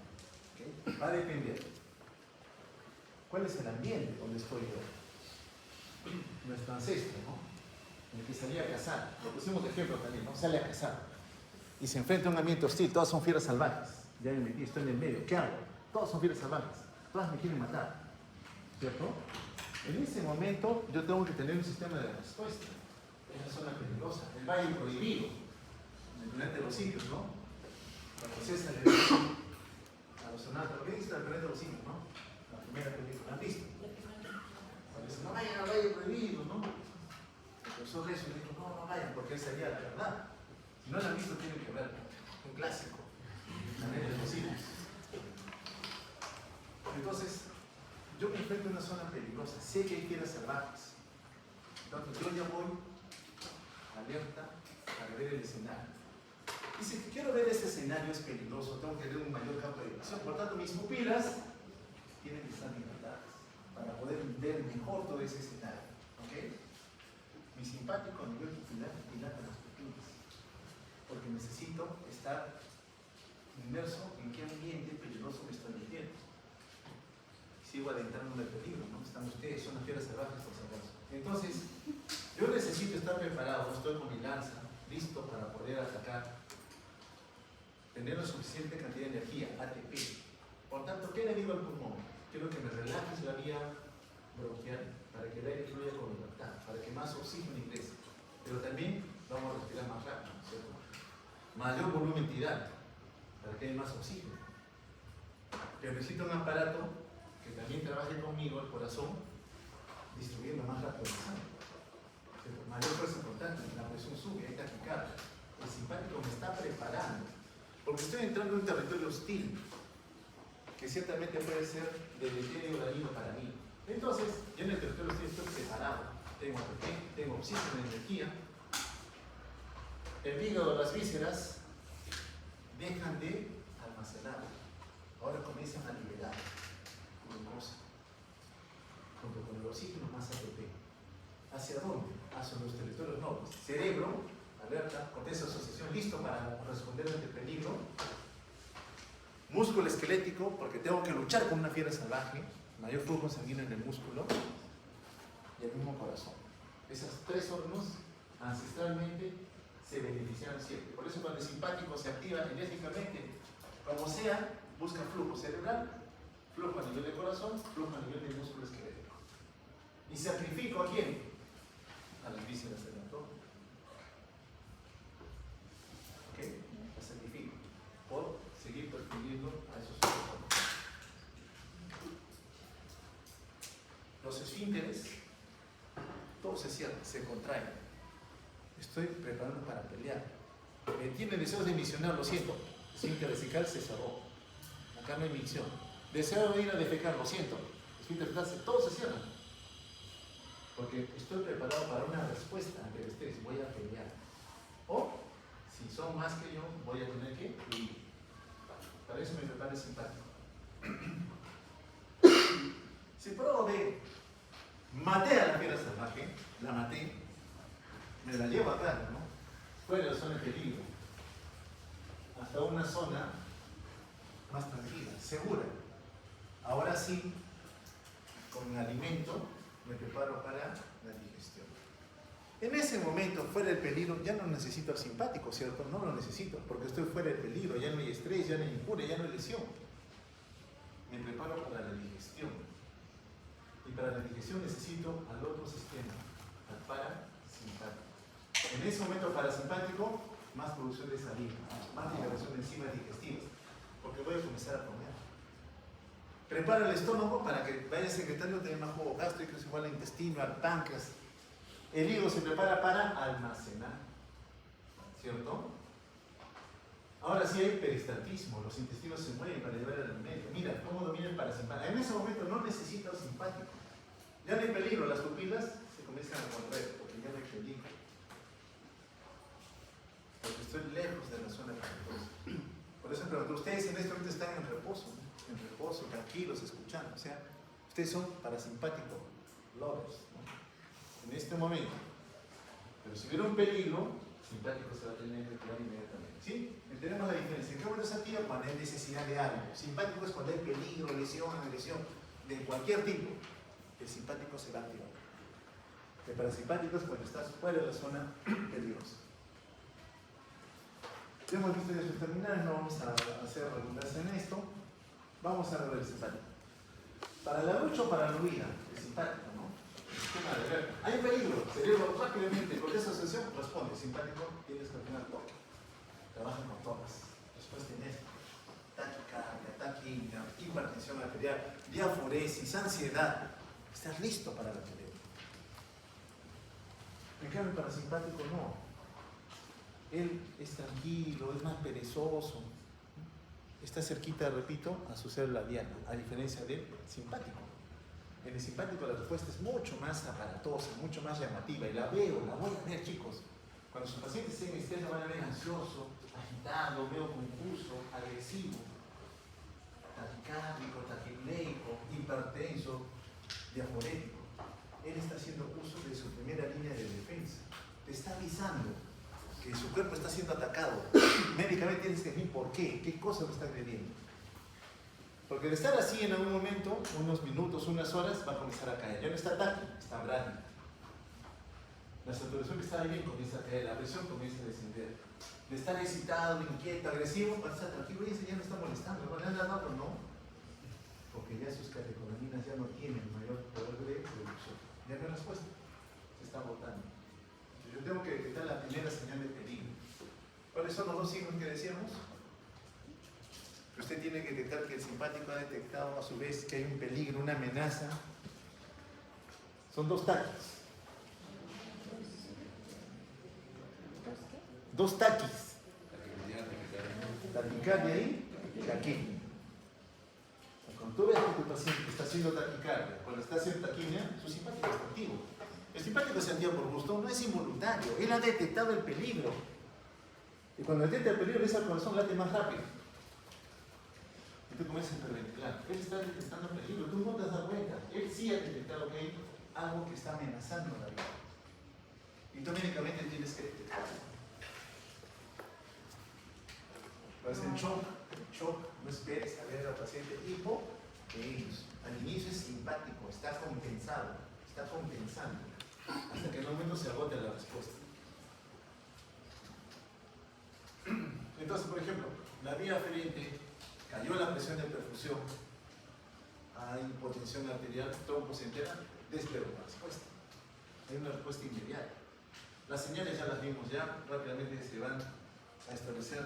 ¿Okay? Va a depender. ¿Cuál es el ambiente donde estoy yo? Nuestro ancestro, ¿no? En el que salía a cazar. Lo pusimos de ejemplo también, ¿no? Sale a cazar. Y se enfrenta a un ambiente hostil. Todas son fieras salvajes. Ya me metí, estoy en el medio. ¿Qué hago? Todas son fieras salvajes. Todas me quieren matar. ¿Cierto? En ese momento yo tengo que tener un sistema de respuesta. Es la zona peligrosa, el valle prohibido, en el planeta de los simios, ¿no? Cuando César le dice a los sonatas, ¿qué dice el planeta de los simios, no? La primera película, ¿la han visto? Cuando dice, no vayan al valle prohibido, ¿no? El profesor Recio le dijo, no vayan, porque él sabía la verdad. Si no la han visto, tienen que verla. Un clásico, el planeta de los simios. Entonces, yo me enfrento a una zona peligrosa, sé que hay fieras salvajes. Entonces yo ya voy alerta para ver el escenario. Y si quiero ver ese escenario es peligroso, tengo que tener un mayor campo de visión. Por tanto, mis pupilas tienen que estar dilatadas para poder ver mejor todo ese escenario. ¿Okay? Mi simpático a nivel pupilar dilata las pupilas, porque necesito estar inmerso en qué ambiente peligroso me estoy metiendo. Sigo adentrando en el peligro, ¿no? Están ustedes, son las fieras salvajes por si acaso. Entonces, yo necesito estar preparado, estoy con mi lanza, listo para poder atacar, tener la suficiente cantidad de energía, ATP. Por tanto, ¿qué le digo al pulmón? Quiero que me relajes la vía bronquial para que el aire fluya con libertad, para que más oxígeno ingrese. Pero también vamos a respirar más rápido, ¿cierto? Mayor volumen tidal, para que haya más oxígeno. Pero necesito un aparato que también trabaje conmigo, el corazón, distribuyendo más rápido la sangre. Mayor fuerza importante, la presión sube, hay taquicardia. El simpático me está preparando, porque estoy entrando en un territorio hostil, que ciertamente puede ser deleterio o dañino para mí. Entonces, yo en el territorio hostil estoy preparado. Tengo ATP, tengo oxígeno, energía. El hígado, las vísceras, dejan de almacenar. Ahora comienzan a liberar glucosa, junto con el oxígeno más ATP. ¿Hacia dónde? Hacia los territorios nobles. Cerebro, alerta, corteza de asociación, listo para responder ante peligro. Músculo esquelético, porque tengo que luchar con una fiera salvaje. Mayor flujo sanguíneo en el músculo. Y el mismo corazón. Esos tres órganos ancestralmente se beneficiaron siempre. Por eso cuando el simpático se activa enérgicamente, como sea, busca flujo cerebral, flujo a nivel de corazón, flujo a nivel de músculo esquelético. ¿Y sacrifico a quién? A las vísceras del abdomen. ¿Ok? Las sacrifico por seguir persiguiendo a esos órganos. Los esfínteres, todo se cierra, se contrae. Estoy preparando para pelear. Me tiene deseos de misionar, lo siento. El esfínter vesical se cerró. Acá no hay micción. Deseo de ir a defecar, lo siento. El esfínter vesical, todo se cierra. Porque estoy preparado para una respuesta ante el estrés. Voy a pelear. O, si son más que yo, voy a tener que huir. Para eso me prepara el simpático. Si pruebo de maté a la fiera salvaje, la maté, me la llevo acá, ¿no? Fuera de la zona de peligro, hasta una zona más tranquila, segura. Ahora sí, con alimento, me preparo para la digestión. En ese momento, fuera del peligro, ya no necesito al simpático, ¿cierto? No lo necesito, porque estoy fuera del peligro, ya no hay estrés, ya no hay injuria, ya no hay lesión. Me preparo para la digestión. Y para la digestión necesito al otro sistema, al parasimpático. En ese momento parasimpático, más producción de saliva, más liberación de enzimas digestivas, porque voy a comenzar a comer. Prepara el estómago para que vaya secretando tener más jugo gástrico, es igual al intestino, al páncreas. El hígado se prepara para almacenar, ¿cierto? Ahora sí hay peristaltismo, los intestinos se mueven para llevar el alimento. Mira cómo domina el parasimpático. En ese momento no necesito el simpático. Ya no hay peligro, las pupilas se comienzan a correr porque ya no hay peligro. Porque estoy lejos de la zona peligrosa. Por eso pregunto, ustedes en este momento están en reposo, tranquilos, escuchando. O sea, ustedes son parasimpáticos, lovers, ¿no? En este momento. Pero si hubiera un peligro, simpático se va a tener que retirar inmediatamente. ¿Sí? Entendemos la diferencia. ¿En qué momento se activa? Cuando hay necesidad de algo. Simpático es cuando hay peligro, lesión, agresión, de cualquier tipo. El simpático se va a activar. El parasimpático es cuando estás fuera de la zona peligrosa. Ya hemos visto esos terminales, no vamos a hacer redundancia en esto. Vamos a ver el simpático. Para la lucha o para la huida, el simpático, ¿no? Hay peligro, cerebro rápidamente, con esa asociación responde. Simpático, tienes que afinar todo. Trabajan con todas. Después tienes taquicardia, taquimia, hipertensión arterial, diaforesis, ansiedad. Estás listo para la pelea. En cambio, el parasimpático no. Él es tranquilo, es más perezoso. Está cerquita, repito, a su célula diana, a diferencia del simpático. En el simpático la respuesta es mucho más aparatosa, mucho más llamativa. Y la voy a ver, chicos. Cuando sus pacientes estén en estrés, la van a ver ansioso, agitado, medio confuso, agresivo, taquicárdico, taquipleico, hipertenso, diaforético. Él está haciendo uso de su primera línea de defensa. Te está avisando que su cuerpo está siendo atacado. Médicamente tienes que decir por qué, qué cosa lo está agrediendo. Porque de estar así en algún momento, unos minutos, unas horas, va a comenzar a caer. Ya no está taqui, está bradi. La saturación que está bien comienza a caer, la presión comienza a descender. De estar excitado, inquieto, agresivo, va a estar tranquilo y ese ya no está molestando. ¿No le han dado o no? Porque ya sus catecolaminas ya no tienen mayor poder de producción. Ya no hay respuesta. Se está botando. Yo tengo que detectar la primera señal de peligro. ¿Cuáles son los dos signos que decíamos? Usted tiene que detectar que el simpático ha detectado a su vez que hay un peligro, una amenaza. Son dos taquis. Dos taquis. Taquicardia y taquimia. Cuando tú veas que tu paciente está haciendo taquicardia, cuando está haciendo taquimia, su simpático está activo. El simpático se activa por gusto, no es involuntario. Él ha detectado el peligro. Y cuando detecta el peligro, ese corazón late más rápido. Y tú comienzas a hiperventilar. Él está detectando el peligro, tú no te has dado cuenta. Él sí ha detectado que hay algo que está amenazando la vida. Y tú médicamente tienes que detectarlo. Vas en shock, no esperes a ver al paciente hipo de ellos. Al inicio es simpático, está compensado, está compensando, hasta que en un momento se agote la respuesta. Entonces, por ejemplo, la vía aferente, cayó la presión de perfusión, hay hipotensión arterial, trombocentera, despegó la respuesta. Hay una respuesta inmediata. Las señales ya las vimos, ya rápidamente se van a establecer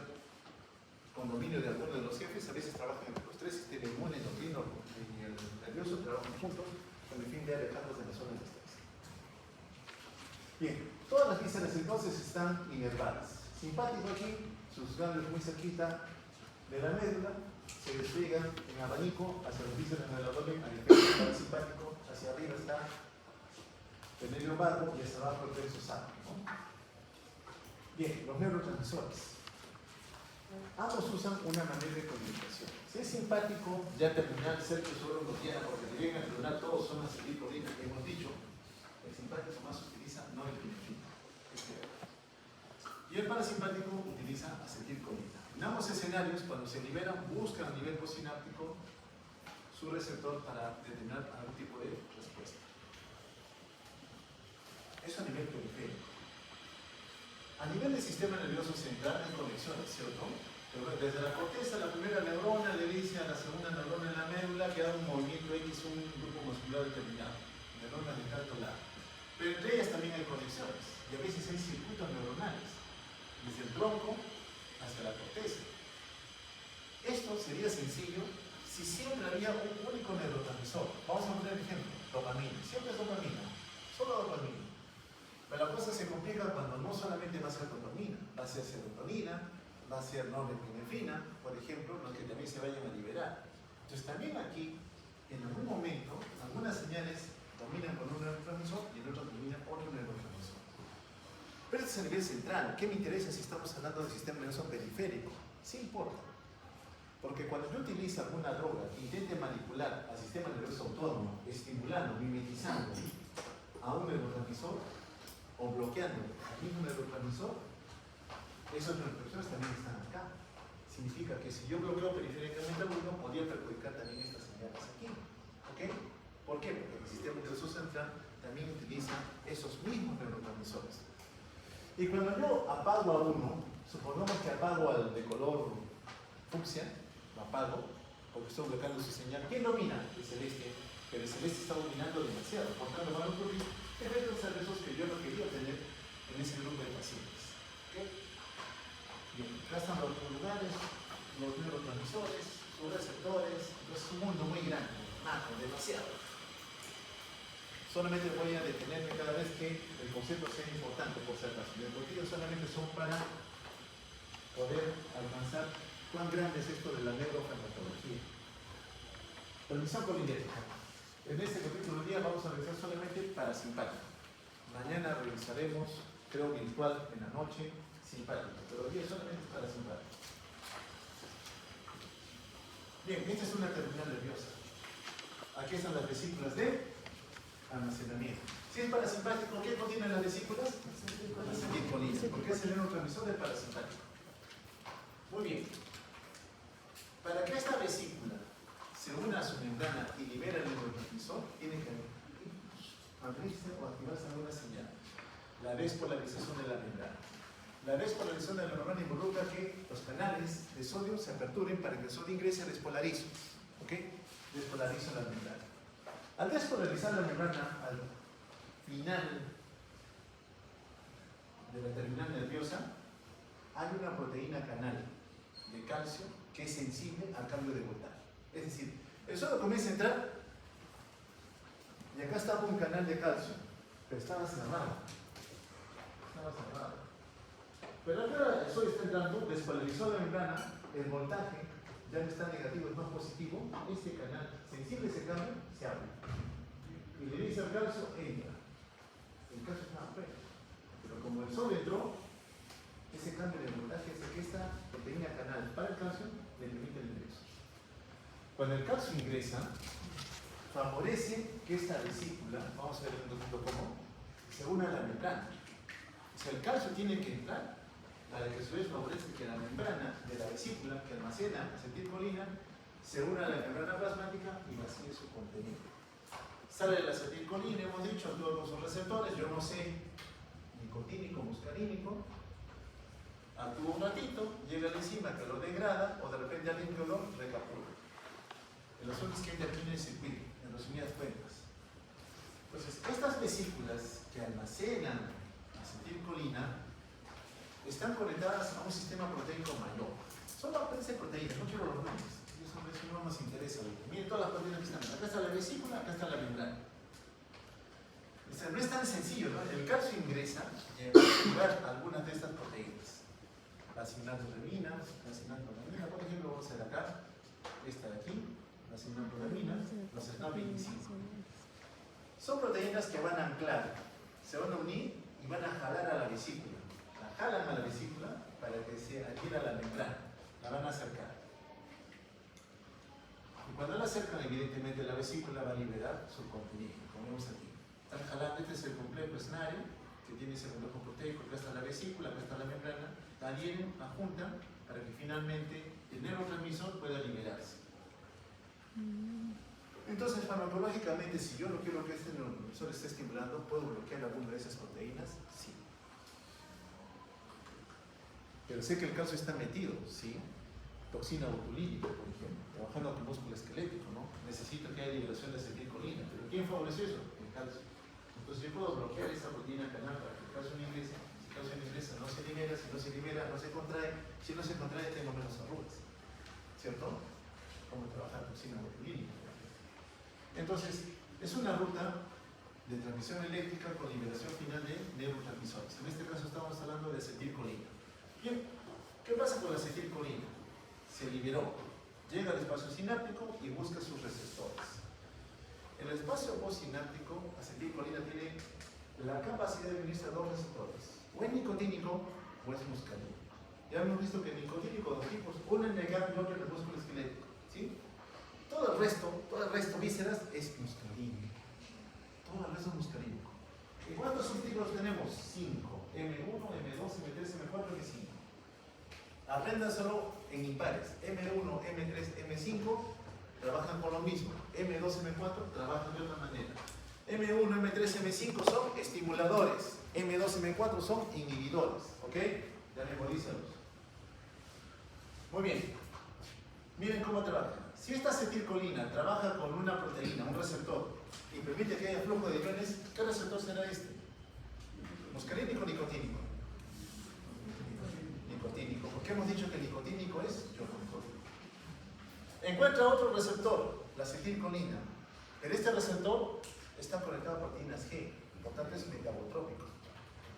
con dominio de alguno de los jefes. A veces trabajan entre los tres, sistema inmune, endocrino y el nervioso, trabajan juntos con el fin de alejarlos de la zona de estrés. Bien, todas las vísceras entonces están inervadas. Simpático aquí, sus ganglios muy cerquita de la médula, se despliegan en abanico hacia los vísceras del abdomen, a diferencia del parasimpático, hacia arriba está el nervio vago y hacia abajo el plexo sacro, ¿no? Bien, los neurotransmisores. Ambos usan una manera de comunicación. Si es simpático, ya terminal, cerca solo no tiene, porque si bien al terminal todos son acetilcolina, que hemos dicho, el simpático más utiliza norepinefrina. Y el parasimpático utiliza acetilcolina. En ambos escenarios, cuando se liberan, buscan a nivel postsináptico su receptor para determinar algún tipo de respuesta. Eso a nivel periférico. A nivel del sistema nervioso central hay conexiones, ¿cierto? Pero desde la corteza, la primera neurona le dice a la segunda neurona en la médula que haga un movimiento X, un grupo muscular determinado. Neuronas de tanto lado. Pero entre ellas también hay conexiones. Y a veces hay circuitos neuronales. Desde el tronco hasta la corteza. Esto sería sencillo si siempre había un único neurotransmisor. Vamos a poner ejemplo. Dopamina. Siempre es dopamina. Solo dopamina. Pero la cosa se complica cuando no solamente va a ser dopamina, va a ser serotonina, va a ser norepinefrina, por ejemplo, los que también se vayan a liberar. Entonces también aquí, en algún momento, algunas señales dominan con un neurotransmisor y el otro domina otro neurotransmisor. Pero este es a nivel central. ¿Qué me interesa si estamos hablando del sistema nervioso periférico? Sí importa. Porque cuando yo utilizo alguna droga que intente manipular al sistema nervioso autónomo, estimulando, mimetizando a un neurotransmisor, o bloqueando al mismo neurotransmisor, esos neurotransmisores también están acá. Significa que si yo bloqueo periféricamente a uno, podría perjudicar también estas señales aquí. ¿Ok? ¿Por qué? Porque el sistema nervioso central también utiliza esos mismos neurotransmisores. Y cuando yo apago a uno, supongamos que apago al de color fucsia, lo apago, porque estoy bloqueando su señal. ¿Quién domina? El celeste. Pero el celeste está dominando demasiado, por tanto van a ocurrir efectos adversos que yo no quería tener en ese grupo de pacientes. ¿Okay? Bien, acá están los lugares, los neurotransmisores, sus receptores. Entonces es un mundo muy grande, macro, demasiado. Solamente voy a detenerme cada vez que el concepto sea importante, por si acaso. Los motivos solamente son para poder alcanzar cuán grande es esto de la neurofarmacología. Transmisión colinérgica. En este capítulo del día vamos a revisar solamente parasimpático. Mañana revisaremos, creo virtual en la noche, simpático, pero hoy día solamente parasimpático. Bien, esta es una terminal nerviosa. Aquí están las vesículas de almacenamiento. Si es parasimpático, ¿qué contienen las vesículas? Acetilcolina, porque es el neurotransmisor del parasimpático. Muy bien. Para que esta vesícula se una a su membrana y libera el neurotransmisor, tiene que abrirse o activarse alguna señal. La despolarización de la membrana. La despolarización de la membrana involucra que los canales de sodio se aperturen para que el sodio ingrese a despolarizo. ¿Ok? Despolariza la membrana. Al despolarizar la membrana, al final de la terminal nerviosa, hay una proteína canal de calcio que es sensible al cambio de voltaje. Es decir, el sodio comienza a entrar y acá estaba un canal de calcio, pero estaba cerrado. Pero ahora el sodio está entrando, despolarizó la membrana, el voltaje ya no está negativo, es más positivo. Este canal sensible a ese cambio se abre. Y le dice al calcio, entra. El calcio está afuera. Pero como el sodio entró, ese cambio de voltaje hace que esta proteína canal para el calcio le permite el ingreso. Cuando el calcio ingresa, favorece que esta vesícula, vamos a ver un poquito cómo, se una a la membrana. O sea, el calcio tiene que entrar para que a su vez favorece que la membrana de la vesícula que almacena acetilcolina se una a la membrana plasmática y vacíe su contenido. Sale la acetilcolina, hemos dicho, actúa con sus receptores, yo no sé, nicotínico, muscarínico, actúa un ratito, llega la enzima que lo degrada o de repente alguien que lo recaptura. El asunto es que entra aquí en el circuito, en resumidas cuentas. Entonces, estas vesículas que almacenan acetilcolina están conectadas a un sistema proteico mayor. Solo aparecen proteínas, no quiero los nombres. Eso no nos interesa. Miren todas las proteínas que están. Acá está la vesícula, acá está la membrana. O sea, no es tan sencillo, ¿no? El calcio ingresa y va a activar algunas de estas proteínas. La sinatolamina, por ejemplo, vamos a ver acá, esta de aquí. La sinatolamina, los SNAP25. Son proteínas que van a anclar, se van a unir y van a jalar a la vesícula. La jalan a la vesícula para que se adhiera a la membrana, la van a acercar. Y cuando la acercan, evidentemente la vesícula va a liberar su contenido, como vemos aquí. Están jalando, este es el complejo escenario, que tiene ese complejo proteico, acá está la vesícula, acá está la membrana, la adhieren, la juntan, para que finalmente el neurotransmisor pueda liberarse. Entonces, farmacológicamente, si yo no quiero que este neurotransmisor esté estimulando, ¿puedo bloquear alguna de esas proteínas? Sí. Pero sé que el calcio está metido, ¿sí? Toxina botulínica, por ejemplo, trabajando con músculo esquelético, ¿no? Necesito que haya liberación de acetilcolina. ¿Pero quién favoreció eso? El calcio. Entonces yo puedo bloquear esa proteína canal para que el calcio no ingrese. Si el calcio no ingresa, no se libera. Si no se libera, no se contrae. Si no se contrae, tengo menos arrugas. ¿Cierto? Como trabajar toxina botulínica. Entonces, es una ruta de transmisión eléctrica con liberación final de neurotransmisores. En este caso estamos hablando de acetilcolina. Bien, ¿qué pasa con la acetilcolina? Se liberó, llega al espacio sináptico y busca sus receptores. En el espacio postsináptico, acetilcolina tiene la capacidad de unirse a dos receptores, o es nicotínico o es muscarínico. Ya hemos visto que el nicotínico, dos tipos, uno en el GAP y otro en el músculo esquelético. ¿Sí? Todo el resto, vísceras, es muscarínico. Todo el resto es muscarínico. ¿Y cuántos subtipos tenemos? 5. M1, M2, M3, M4, M5. Apréndaselo en impares. M1, M3, M5 trabajan con lo mismo. M2, M4 trabajan de otra manera. M1, M3, M5 son estimuladores. M2, M4 son inhibidores. ¿Ok? Ya memorízalos. Muy bien. Miren cómo trabaja. Si esta acetilcolina trabaja con una proteína, un receptor, y permite que haya flujo de iones, ¿qué receptor será este? ¿Muscarínico o nicotínico? Nicotínico. ¿Por qué hemos dicho que el nicotínico es ionotópico? Encuentra otro receptor, la acetilcolina, pero este receptor está conectado a proteínas G, por tanto es metabotrópico.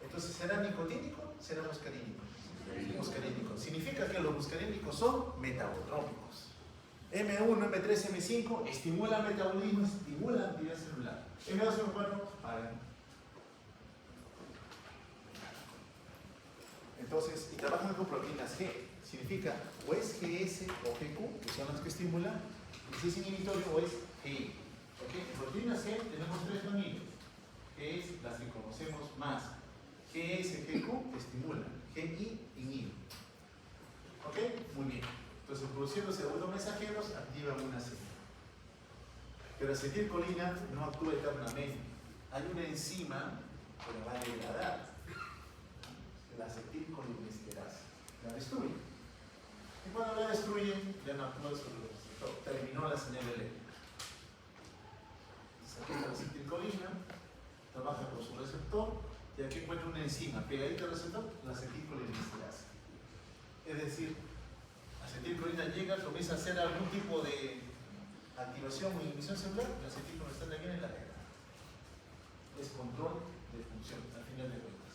Entonces, ¿será nicotínico? ¿Será muscarínico? Muscarínico. Significa que los muscarínicos son metabotrópicos. M1, M3, M5 estimulan metabolismo, estimulan actividad celular. M2, M4 paran. Entonces, y trabajan con proteínas G. Significa o es GS o GQ, que son las que estimulan, y si es inhibitorio o es GI. ¿Okay? En proteínas G tenemos tres familias, que es las que conocemos más. GS, GQ estimulan, GI inhibe. ¿Ok? Muy bien. Entonces, produciendo pseudomensajeros, activan una señal. Pero acetilcolina no actúa eternamente. Hay una enzima que la va a degradar, la acetilcolinesterasa. La destruye. Y cuando la destruyen, ya no actúa sobre el receptor. Terminó la señal eléctrica. Aquí está la acetilcolina, trabaja con su receptor, y aquí encuentra una enzima pegadita al receptor, la acetilcolinesterasa. Es decir, la acetilcolina llega, comienza a hacer algún tipo de activación o inhibición celular, la acetilcolinesterasa viene en la guerra. Es control de función, al final de cuentas.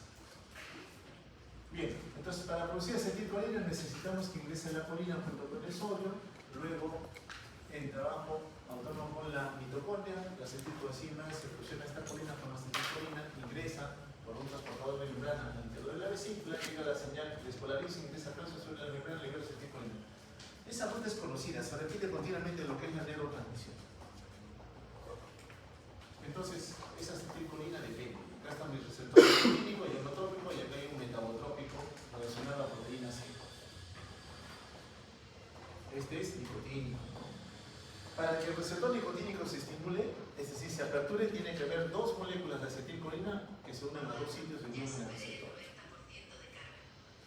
Bien, entonces para producir acetilcolina necesitamos que ingrese la colina junto con el sodio, luego en trabajo autónomo con la mitocondria, la acetilcoenzima se fusiona esta colina con la acetilcolina, ingresa por un transportador de membrana al interior de la vesícula, llega la señal, despolariza, ingresa calcio sobre la membrana, libera acetilcolina. Esa ruta es conocida, se repite continuamente en lo que es la neurotransmisión. Entonces, esa acetilcolina depende. Acá está mi receptor nicotínico y ionotrópico, y acá hay un metabotrópico relacionado a proteína C. Este es nicotínico. Para que el receptor nicotínico se estimule, es decir, se aperture, tiene que haber dos moléculas de acetilcolina que se unan a dos sitios de unión en el receptor.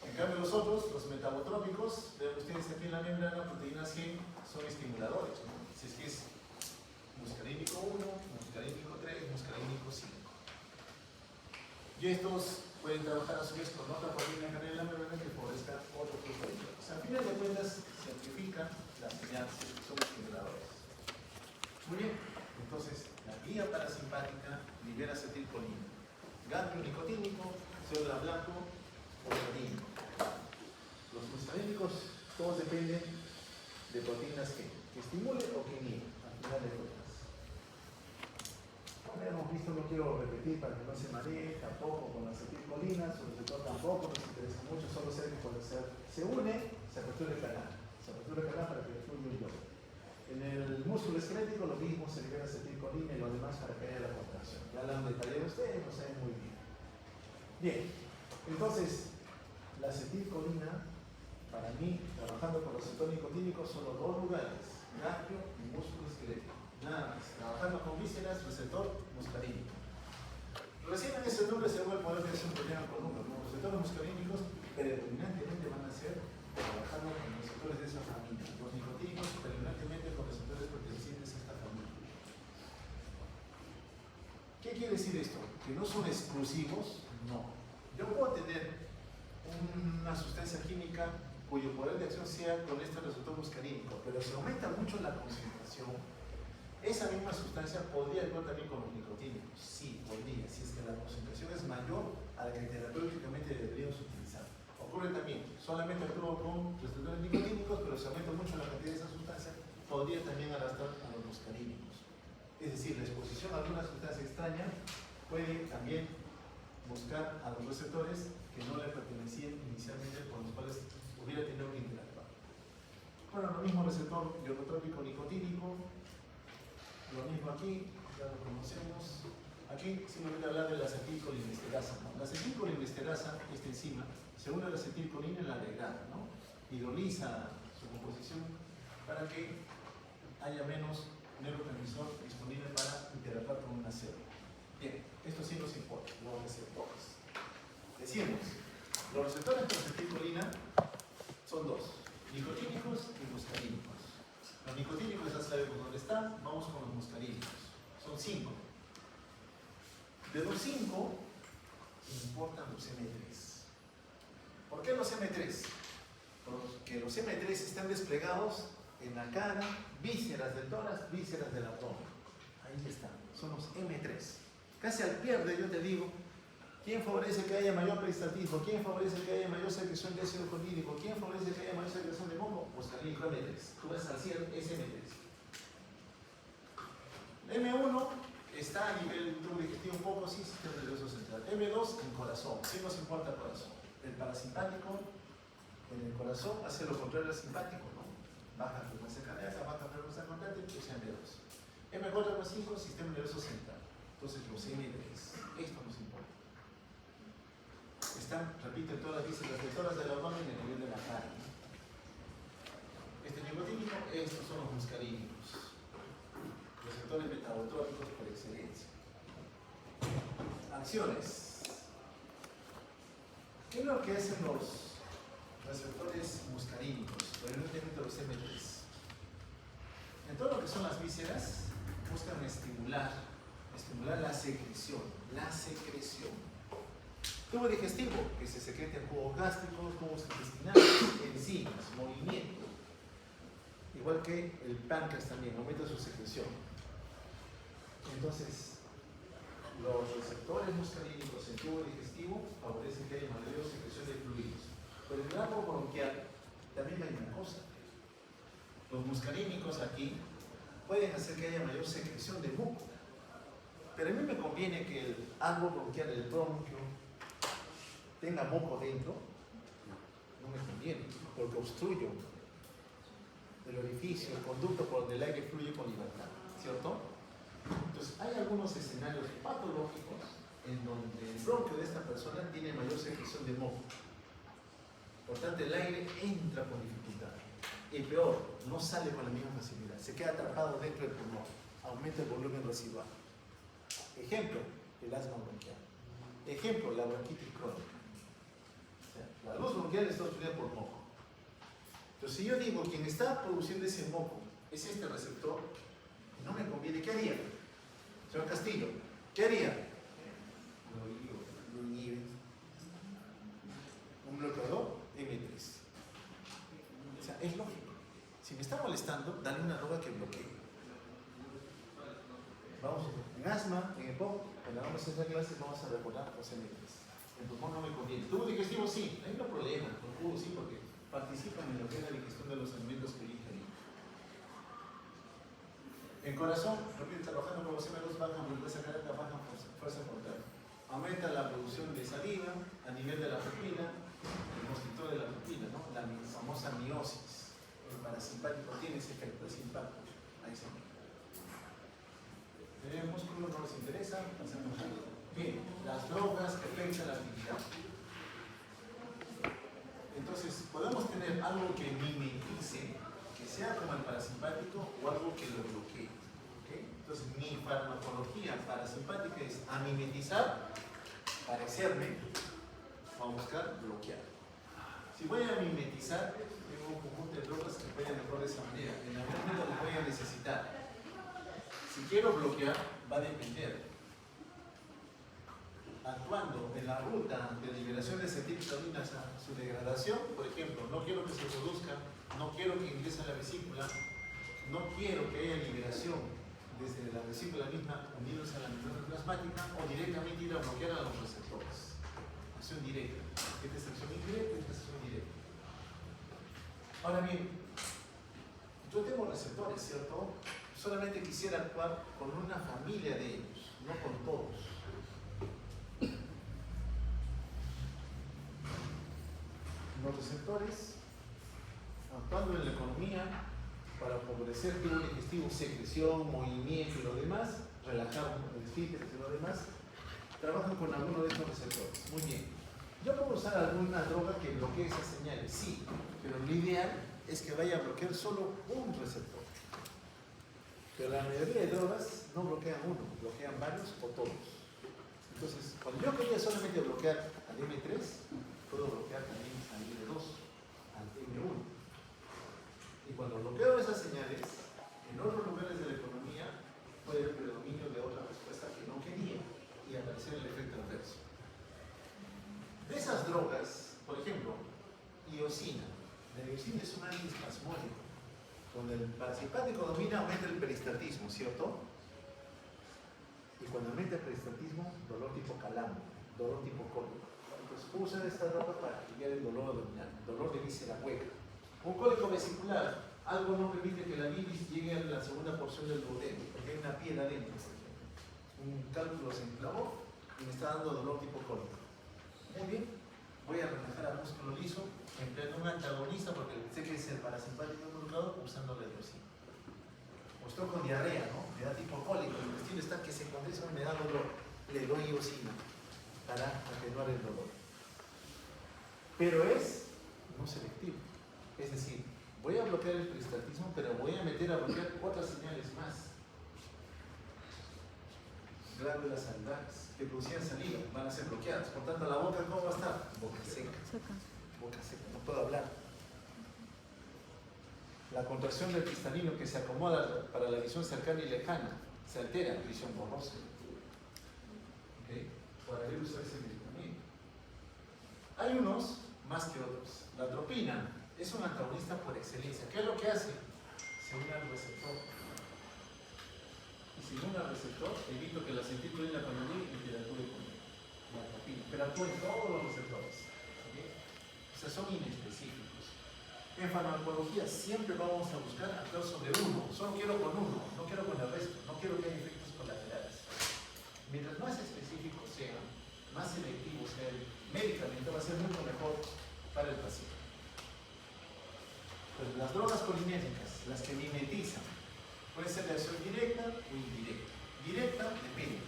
En cambio, los otros, los metabotrópicos, ven ustedes aquí en la membrana, proteínas G, son estimuladores, ¿no? Si es que es muscarínico 1, muscarínico 3, muscarínico 5. Y estos pueden trabajar a su vez con otra proteína en la membrana que favorezca otro tipo de iones. O sea, a final de cuentas, se amplifican las señales que son estimuladores. Muy bien, entonces la vía parasimpática libera acetilcolina. Ganglio nicotínico, célula blanco, muscarínico. Los muscarínicos todos dependen de proteínas que estimulen o que inhiben, al final de cuentas. Como hemos visto, no quiero repetir para que no se maree, tampoco con la acetilcolina, su receptor tampoco nos interesa mucho, solo sé que cuando se une, se apertura el canal. Se apertura el canal para que fluya el yodo. En el músculo esquelético lo mismo, se libera acetilcolina y lo demás para que haya la contracción. Ya lo han detallado ustedes, lo saben muy bien. Bien, entonces, la acetilcolina, para mí, trabajando con los receptores nicotínicos, son los dos lugares, ganglio y músculo esquelético. Nada más. Trabajando con vísceras, receptor muscarínico. Recién en ese nombre se vuelve a poder hacer un problema con números. Los receptores muscarínicos predominantemente van a ser trabajando con receptores de esa familia. Los nicotínicos predominantemente con receptores pertenecientes a esta familia. ¿Qué quiere decir esto? ¿Que no son exclusivos? No. Yo puedo tener una sustancia química cuyo poder de acción sea con este receptor muscarínico, pero si aumenta mucho la concentración, esa misma sustancia podría actuar también con los nicotínicos. Sí, podría, si es que la concentración es mayor a la que terapéuticamente deberíamos utilizar. Ocurre también, solamente actúa con receptores nicotínicos, pero si aumenta mucho la cantidad de esa sustancia, podría también arrastrar a los muscarínicos. Es decir, la exposición a alguna sustancia extraña puede también buscar a los receptores que no le pertenecían inicialmente con los cuales hubiera tenido que interactuar. Bueno, lo mismo receptor ionotrópico nicotínico, lo mismo aquí, ya lo conocemos. Aquí sí me voy a hablar de la acetilcolinesterasa, ¿no? La acetilcolinesterasa, esta enzima, se une a la acetilcolina en la degrada, ¿no? Hidroliza su composición para que haya menos neurotransmisor disponible para interactuar con una célula. Bien, esto sí nos importa, los receptores. Decíamos, los receptores de acetilcolina son dos, nicotínicos y muscarínicos. Los nicotínicos ya sabemos dónde están, vamos con los muscarínicos. Son 5. De los 5, importan los M3. ¿Por qué los M3? Porque los M3 están desplegados en la cara, vísceras del tórax, vísceras del abdomen. Ahí están, son los M3. Casi al pierde, yo te digo, ¿quién favorece que haya mayor peristaltismo? ¿Quién favorece que haya mayor secreción de ácido clorhídrico? ¿Quién favorece que haya mayor secreción de moco? Muscarínico M3. Tú ves al cielo, es M3. M1 está a nivel tubo digestivo un poco, sí, sistema nervioso central. M2 en corazón, sí nos importa el corazón. El parasimpático en el corazón hace lo contrario al simpático, ¿no? Baja frecuencia cardíaca, baja frecuencia constante, pues M2. M4,5 sistema nervioso central. Entonces los M3, esto nos importa. Están, repito, en todas las vísceras receptoras del abdomen en el nivel de la cara. Este nicotínico, estos son los muscarínicos. Receptores metabotrópicos por excelencia. Acciones. ¿Qué es lo que hacen los receptores muscarínicos? Evidentemente los M3. En todo lo que son las vísceras, buscan estimular la secreción. Tubo digestivo, que se secreten jugos gástricos, jugos intestinales, enzimas, movimiento. Igual que el páncreas también, aumenta su secreción. Entonces, los receptores muscarínicos en tubo digestivo favorecen que haya mayor secreción de fluidos. Pero en el arco bronquial también hay una cosa. Los muscarínicos aquí pueden hacer que haya mayor secreción de muco. Pero a mí me conviene que el árbol bronquial, el bronquio, tenga moco dentro. No me conviene, porque obstruyo el orificio, el conducto por donde el aire fluye con libertad, ¿cierto? Entonces, hay algunos escenarios patológicos en donde el bronquio de esta persona tiene mayor secreción de moco. Por tanto, el aire entra con dificultad. Y peor, no sale con la misma facilidad, se queda atrapado dentro del pulmón, aumenta el volumen residual. Ejemplo, el asma bronquial. Ejemplo, la bronquitis crónica. O sea, la luz bronquial está obstruida por moco. Entonces, si yo digo, quien está produciendo ese moco es este receptor, no me conviene, ¿qué haría? Señor Castillo, ¿qué haría? Lo inhibe. Un bloqueador M3. O sea, es lógico. Si me está molestando, dale una droga que bloquee. Vamos, en asma, en EPOC, cuando vamos a hacer clases vamos a recordar los M3. El pulmón no me conviene. Tubo digestivo sí, hay un problema, con tubo sí, porque participan en lo que es la digestión de los alimentos que eligen. En corazón, repito, trabajando con los M2 bajan frecuencia cardíaca, bajan fuerza frontal. Aumenta la producción de saliva a nivel de la pupila, el constrictor de la pupila, ¿no? La famosa miosis. El parasimpático tiene ese efecto, ese impacto. Ahí se ve. El músculo no les interesa, pasamos rápido. Bien, las drogas que afectan la actividad. Entonces, podemos tener algo que mimetice, que sea como el parasimpático o algo que lo bloquee. ¿Okay? Entonces, mi farmacología parasimpática es a mimetizar, parecerme, o a buscar bloquear. Si voy a mimetizar, tengo un conjunto de drogas que vayan mejor de esa manera. En algún momento lo voy a necesitar. Si quiero bloquear, va a depender. Actuando en la ruta de liberación de acetilcolaminas a su degradación, por ejemplo, no quiero que se produzca, no quiero que ingrese a la vesícula, no quiero que haya liberación desde la vesícula misma unidos a la membrana plasmática o directamente ir a bloquear a los receptores. Acción directa. Esta es acción indirecta, esta es acción directa. Ahora bien, yo tengo receptores, ¿cierto? Solamente quisiera actuar con una familia de ellos, no con todos. Los receptores, actuando en la economía para favorecer el tubo digestivo, secreción, movimiento y lo demás, relajar el esfínter y lo demás, trabajan con alguno de estos receptores. Muy bien. Yo puedo usar alguna droga que bloquee esas señales, sí, pero lo ideal es que vaya a bloquear solo un receptor. Pero la mayoría de drogas no bloquean uno, bloquean varios o todos. Entonces, cuando yo quería solamente bloquear al M3, puedo bloquear también al M2, al M1. Y cuando bloqueo esas señales, en otros lugares de la economía puede haber predominio de otra respuesta que no quería y aparecer el efecto adverso. De esas drogas, por ejemplo, iosina. La iosina es un antiespasmódico. Cuando el parasimpático domina, aumenta el peristatismo, ¿cierto? Y cuando aumenta el peristatismo, dolor tipo calamo, dolor tipo cólico. Entonces, usa esta droga para aliviar el dolor abdominal, dolor de víscera hueca. Un cólico vesicular, algo no permite que la bilis llegue a la segunda porción del duodeno, porque hay una piedra adentro, por ejemplo. Un cálculo se enclavó y me está dando dolor tipo cólico. Muy bien, voy a relajar al músculo liso, empleando un antagonista porque sé que es el parasimpático involucrado usando la iosina. O estoy con diarrea, ¿no? Me da tipo cólico, el intestino está que se condensa y me da dolor. Le doy iosina para atenuar el dolor. Pero es no selectivo. Es decir, voy a bloquear el peristatismo, pero voy a meter a bloquear otras señales más. Glándulas salivares que producían saliva van a ser bloqueadas. Por tanto, la boca, ¿cómo va a estar? Boca seca. Boca seca, no puedo hablar. La contracción del cristalino que se acomoda para la visión cercana y lejana se altera, visión borrosa. ¿Okay? Para ir a usar ese medicamento. Hay unos más que otros. La atropina es un antagonista por excelencia. ¿Qué es lo que hace? Se une al receptor. Y si une al receptor, evito que la acetilcolina cuando llegue interactúe con la atropina. Pero actúa en todos los receptores. ¿Okay? O sea, son inespecíficos. En farmacología siempre vamos a buscar actuar sobre uno. Solo quiero con uno, no quiero con el resto. No quiero que haya efectos colaterales. Mientras más específico sea, más selectivo sea el medicamento, va a ser mucho mejor para el paciente. Pues las drogas colinérgicas, las que mimetizan, pueden ser de acción directa o indirecta. Directa depende.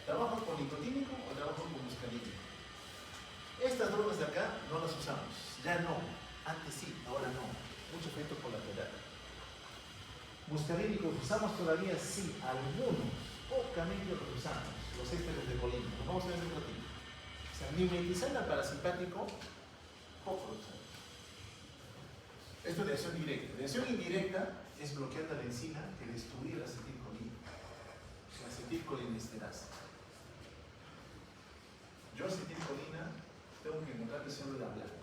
¿Trabajo con nicotínico o trabajo con muscarínico? Estas drogas de acá no las usamos, ya no. Antes sí, ahora no. Mucho efecto colateral. Muscarínicos usamos todavía, sí, algunos. Pocamente los usamos. Los ésteres de colina. Nos vamos a ver en otro tipo. O sea, mimetizando al parasimpático, poco lo usamos. Esto es de acción directa. De acción indirecta es bloquear la enzima que destruye la acetilcolina. La acetilcolinesterasa. Yo acetilcolina tengo que encontrar que célula blanca.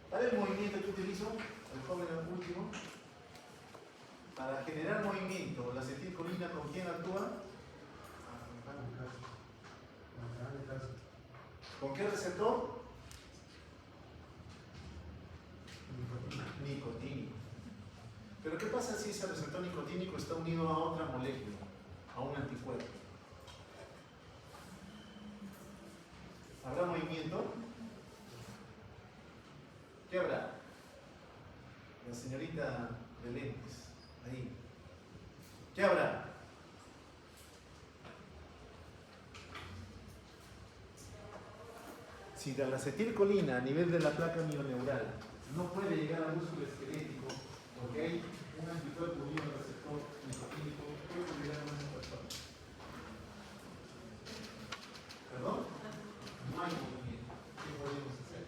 Para el movimiento que utilizo, el joven último, para generar movimiento, la acetilcolina, ¿con quién actúa? ¿Con qué receptor? Nicotínico. Pero ¿qué pasa si ese receptor nicotínico está unido a otra molécula, a un anticuerpo? ¿Habrá movimiento? ¿Qué habrá? La señorita de lentes, ahí. ¿Qué habrá? Si la acetilcolina a nivel de la placa mioneural no puede llegar al músculo esquelético porque hay un anticuerpo unido al receptor nicotínico puede obligar a una persona. ¿Perdón? No hay movimiento. ¿Qué podemos hacer?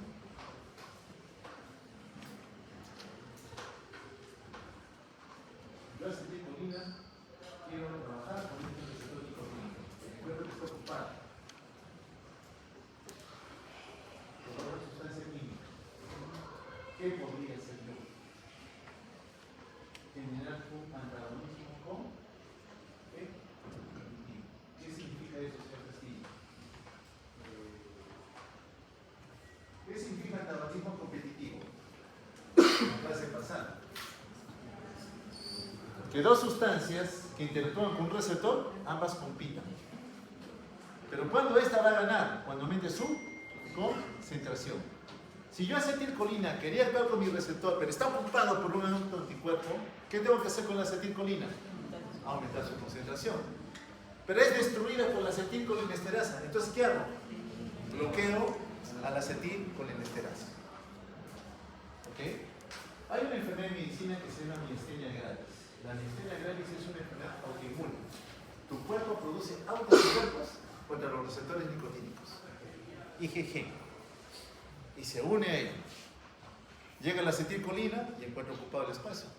Yo acetilcolina quiero trabajar con este receptor nicotínico. El cuerpo está ocupado por una sustancia química. ¿Qué podría ser yo? Generar un antagonismo con ¿qué? ¿Qué significa eso, señor Castillo? ¿Qué significa antagonismo competitivo? En la clase pasada. Que dos sustancias que interactúan con un receptor, ambas compitan. Pero ¿cuándo esta va a ganar? Cuando aumente su concentración. Si yo acetilcolina quería actuar con mi receptor, pero está ocupado por un anticuerpo, ¿qué tengo que hacer con la acetilcolina? Aumentar su concentración. Pero es destruida por la acetilcolinesterasa. Entonces, ¿qué hago? Bloqueo a la acetilcolinesterasa. ¿Ok? Hay una enfermedad en medicina que se llama miastenia gravis. La miastenia gravis es una enfermedad autoinmune. Tu cuerpo produce autoanticuerpos contra los receptores nicotínicos. IgG. Y se une a ello. Llega la acetilcolina y encuentra ocupado el espacio.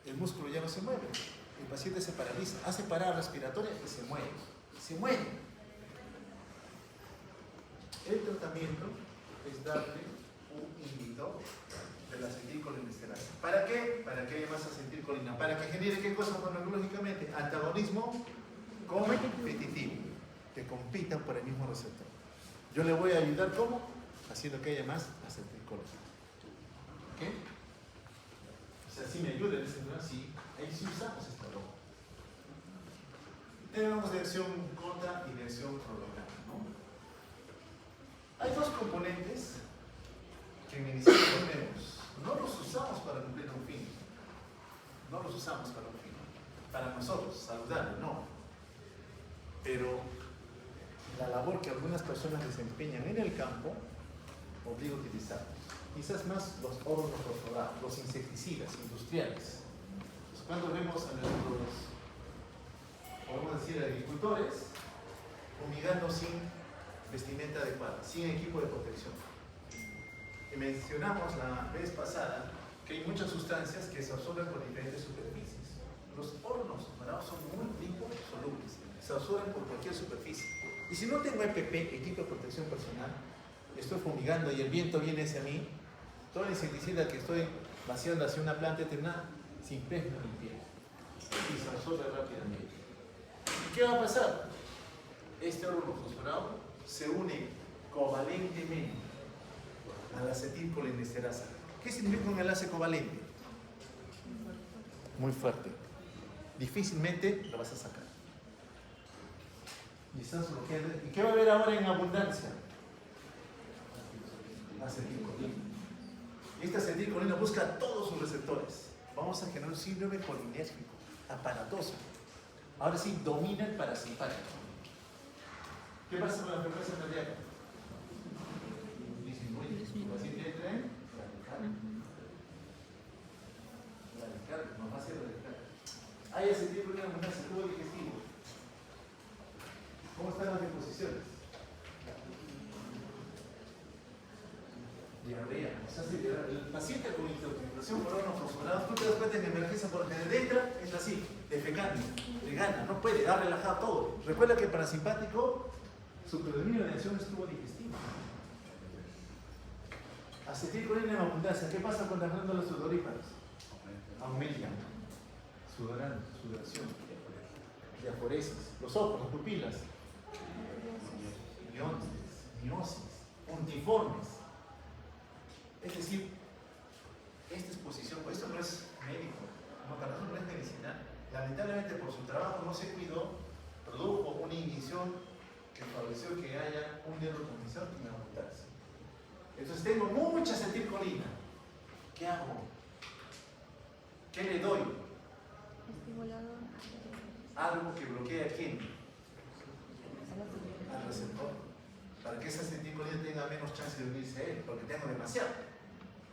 El músculo ya no se mueve. El paciente se paraliza, hace parada respiratoria y se muere. Se muere. El tratamiento es darle un inhibidor de la acetilcolinesterasa. ¿Para qué? Para que haya más acetilcolina. Para que genere qué cosa farmacológicamente? Antagonismo competitivo. Que compitan por el mismo receptor. Yo le voy a ayudar ¿cómo? Haciendo que haya más acetilcolina. ¿Ok? O sea, si me ayuda en ese lugar, sí. Ahí sí usamos esta droga. Tenemos dirección corta y dirección prolongada, ¿no? Hay dos componentes que en medicina tenemos. No los usamos para cumplir un fin. No los usamos para un fin. Para nosotros, saludable, no. Pero la labor que algunas personas desempeñan en el campo obliga a utilizarlos. Quizás más los órganos fosforados, los insecticidas industriales. Pues cuando vemos a nuestros, podemos decir, agricultores fumigando sin vestimenta adecuada, sin equipo de protección. Y mencionamos la vez pasada que hay muchas sustancias que se absorben por diferentes superficies. Los órganos fosforados son muy liposolubles, se absorben por cualquier superficie. Y si no tengo EPP, equipo de protección personal, estoy fumigando y el viento viene hacia mí, toda la insecticida que estoy vaciando hacia una planta determinada se impregna en mi piel y se absorbe rápidamente. ¿Y qué va a pasar? Este órgano fosforado se une covalentemente a la acetilcolinesterasa. ¿Qué significa un enlace covalente? Muy fuerte. Difícilmente lo vas a sacar. Y estás bloqueando. ¿Y qué va a haber ahora en abundancia? Acetilcolina. Esta acetilcolina busca todos sus receptores. Vamos a generar un síndrome colinérgico, aparatoso. Ahora sí, domina el parasimpático. ¿Qué pasa con la frecuencia cardíaca? Disminuye. El paciente entra en radicardia. Radicardia, nos va a hacer radicardia. Hay acetilcolina en abundancia, tubo digestivo. ¿Cómo están las deposiciones? Diarrea. O sea, el paciente con infiltración por órganos fosforados, tú te das cuenta en emergencia por general entra, es así, defecando, le gana, no puede, ha relajado todo. Recuerda que el parasimpático, su predominio de acción es tubo digestivo. Acetilcolina en abundancia, ¿qué pasa con las glándulas sudoríparas? Aumentan. Sudoración, diaforesis, los ojos, las pupilas, miosis, puntiformes. Es decir, esta exposición, pues esto no es médico, no, para nosotros no es medicinal. Lamentablemente por su trabajo no se cuidó, produjo una inhibición que favoreció que haya un neurotransmisor en abundancia. Entonces tengo mucha acetilcolina. ¿Qué hago? ¿Qué le doy? Estimulador. Algo que bloquee a quién? Al receptor. Para que esa acetilcolina tenga menos chance de unirse a él, porque tengo demasiado.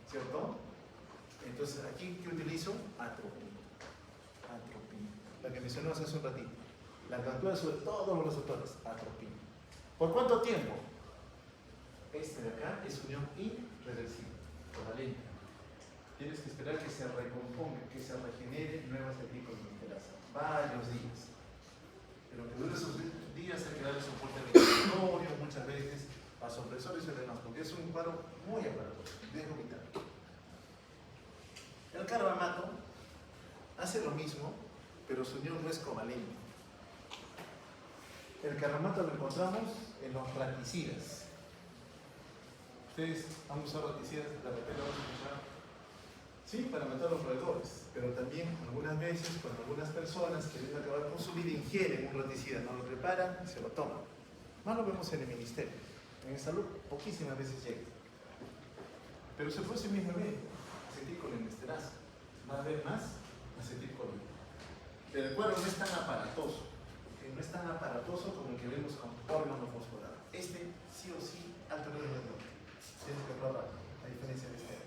¿Cierto? Entonces aquí, ¿qué utilizo? Atropina. atropina. La que mencionamos hace un ratito. La que actúa sobre todos los receptores, atropina. ¿Por cuánto tiempo? Este de acá es unión irreversible, covalente. Tienes que esperar que se recomponga, que se regenere nueva acetilcolinesterasa. Varios días. Pero que dure esos días hay que darle soporte respiratorio, muchas veces vasopresores y demás, porque es un cuadro muy aparatoso, riesgo vital. El carbamato hace lo mismo, pero su unión no es covalente. El carbamato lo encontramos en los raticidas. Ustedes han usado raticidas, de repente lo han escuchado. Sí, para matar los roedores, pero también algunas veces cuando algunas personas quieren acabar con su vida ingieren un raticida, no lo preparan y se lo toman. Más lo vemos en el ministerio. En salud poquísimas veces llega. Pero se produce el mismo bien, acetilcolinesterasa. Va a haber más acetilcolina. Pero el cuadro no es tan aparatoso, no es tan aparatoso como el que vemos con órgano fosforado. Este sí o sí alto nivel de dolor. Tienes que probar, a diferencia de este.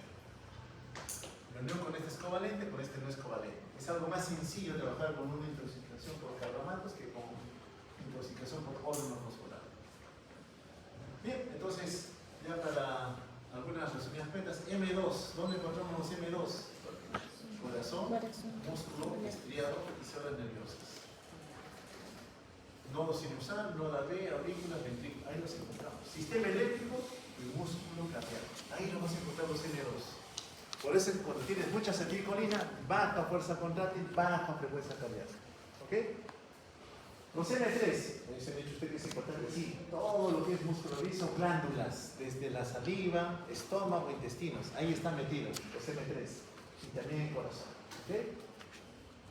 La unión con este es covalente, con este no es covalente. Es algo más sencillo trabajar con una intoxicación por carbamatos que con intoxicación por órgano fosforado. Bien, entonces, ya para algunas resumidas cuentas, M2, ¿dónde encontramos los M2? Corazón, músculo, estriado y células nerviosas. Nodo sinusal, noda B, aurículas, ventrículos, ahí los encontramos. Sistema eléctrico y músculo cardíaco. Ahí lo vas a encontrar los M2. Por eso cuando tienes mucha acetilcolina, baja fuerza contráctil, baja frecuencia cardíaca. ¿Ok? Los M3, se me ha dicho usted que es importante, sí, todo lo que es músculo liso, glándulas, desde la saliva, estómago, intestinos, ahí están metidos los M3 y también el corazón. ¿Ok?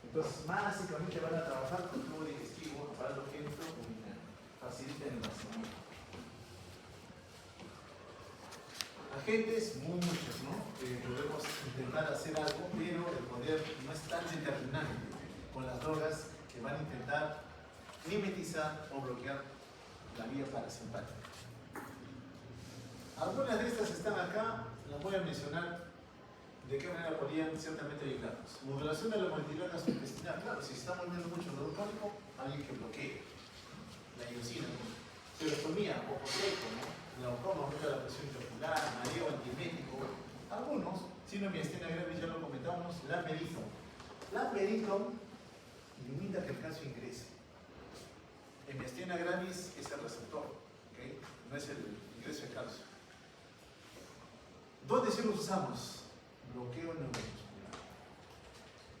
Entonces, básicamente van a trabajar con tubo digestivo para lo que faciliten el vaciamiento. Agentes, muchos, ¿no? Podemos intentar hacer algo, pero el poder no es tan determinante con las drogas que van a intentar mimetizar o bloquear la vía parasimpática. Algunas de estas están acá, las voy a mencionar de qué manera podrían ciertamente ayudarnos. Modulación de la motilidad gastrointestinal, claro, si se está moviendo mucho el dolor crónico, alguien que bloquee la iosina, serotonía, ojo seco, ¿no? Glaucoma, aumenta la presión intraocular, mareo antiemético. Algunos, miastenia gravis ya lo comentamos, lamberito. Lamberito limita que el calcio ingrese. En miastenia gravis es el receptor, ¿okay? No es el ingreso de calcio. ¿Dónde sí los usamos? Bloqueo neuromuscular.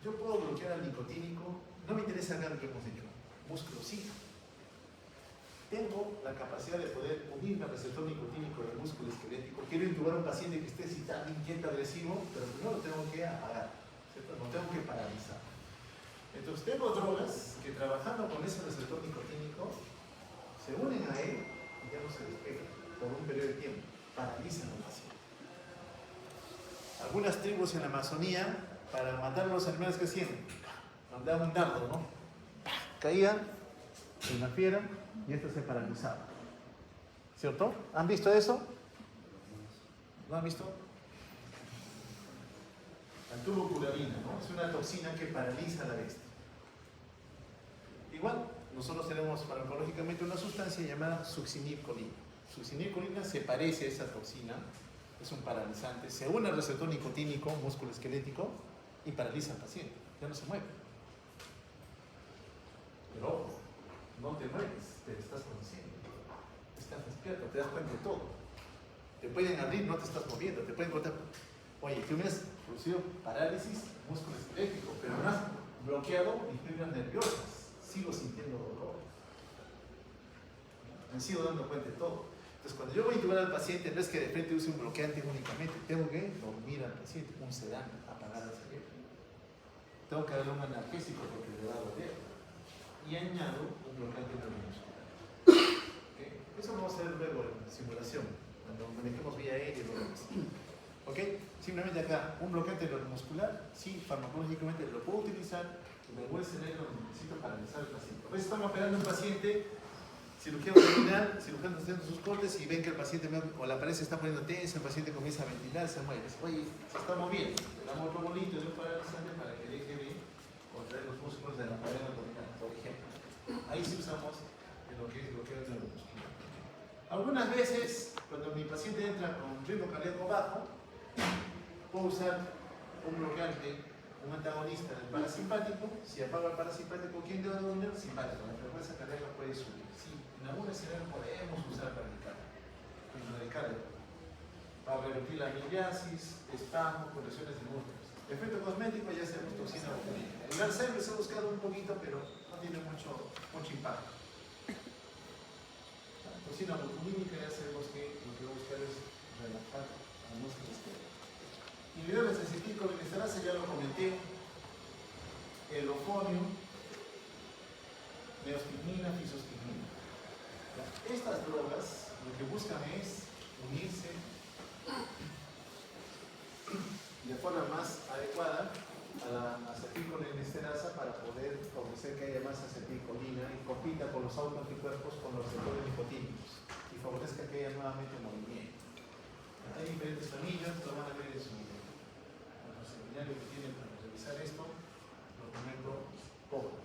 Yo puedo bloquear al nicotínico, no me interesa acá lo que hemos dicho. Músculo sí. Tengo la capacidad de poder unirme al receptor nicotínico del músculo esquelético. Quiero intubar a un paciente que esté excitado, inquieto, agresivo, pero primero lo tengo que apagar, ¿cierto? Lo tengo que paralizar. Entonces tengo drogas que trabajando con ese receptor nicotínico se unen a él y ya no se despegan por un periodo de tiempo, paralizan al paciente. Algunas tribus en la Amazonía, para matar a los animales que hacían, mandaban un dardo, ¿no? Caía en la fiera y esto se paralizaba. ¿Cierto? ¿Han visto eso? ¿Lo han visto? La tuberculina, ¿no? Es una toxina que paraliza a la bestia. Igual, nosotros tenemos farmacológicamente una sustancia llamada succinilcolina. Succinilcolina se parece a esa toxina, es un paralizante, se une al receptor nicotínico, músculo esquelético, y paraliza al paciente, ya no se mueve. Pero ojo, no te mueves, pero estás consciente, estás despierto, te das cuenta de todo. Te pueden abrir, no te estás moviendo, te pueden cortar. Oye, tú me has producido parálisis músculo esquelético, pero no has bloqueado mis fibras nerviosas. Sigo sintiendo dolor. Me sigo dando cuenta de todo. Entonces, cuando yo voy a intubar al paciente, no es que de frente use un bloqueante únicamente, tengo que dormir al paciente, un sedante, apagar el cerebro. Tengo que darle un analgésico porque le va a doler. Y añado un bloqueante neuromuscular. ¿Okay? Eso lo vamos a hacer luego en simulación, cuando manejemos vía aérea y lo demás. ¿Ok? Simplemente acá, un bloqueante neuromuscular, sí, farmacológicamente lo puedo utilizar, me voy a tener lo que necesito para analizar al paciente. A veces estamos operando a un paciente, cirugía abdominal, cirujano haciendo sus cortes y ven que el paciente o la pared se está poniendo tensa, el paciente comienza a ventilar, se mueve. Oye, se está moviendo, le damos otro bolito de un paralizante para que deje de contraer los músculos de la cadera abdominal, por ejemplo. Ahí sí usamos lo que es bloqueo neuromuscular. Algunas veces, cuando mi paciente entra con ritmo cardíaco bajo, puedo usar un bloqueante, un antagonista del parasimpático. Si apaga el parasimpático, ¿quién debe dominar? El simpático. La frecuencia cardíaca puede subir. Sí, en algunos escenarios podemos usar bradicardia para revertir la amibiasis, espasmos, correcciones de músculos. Efecto cosmético ya sabemos toxina botulínica. El Alzheimer se ha buscado un poquito, pero no tiene mucho impacto. La toxina botulínica ya sabemos que lo que va a buscar es relajar a la músculo izquierdo. Inhibidores de acetilcolinesterasa, ya lo comenté. El ofonio, neostigmina, fisostigmina. Estas drogas lo que buscan es unirse de forma más adecuada a la acetilcolinesterasa para poder favorecer que haya más acetilcolina y compita con los autoanticuerpos con los receptores nicotínicos y favorezca que haya nuevamente movimiento. Hay diferentes familias, lo van a ver en su seminario que tienen para revisar esto, lo comento poco.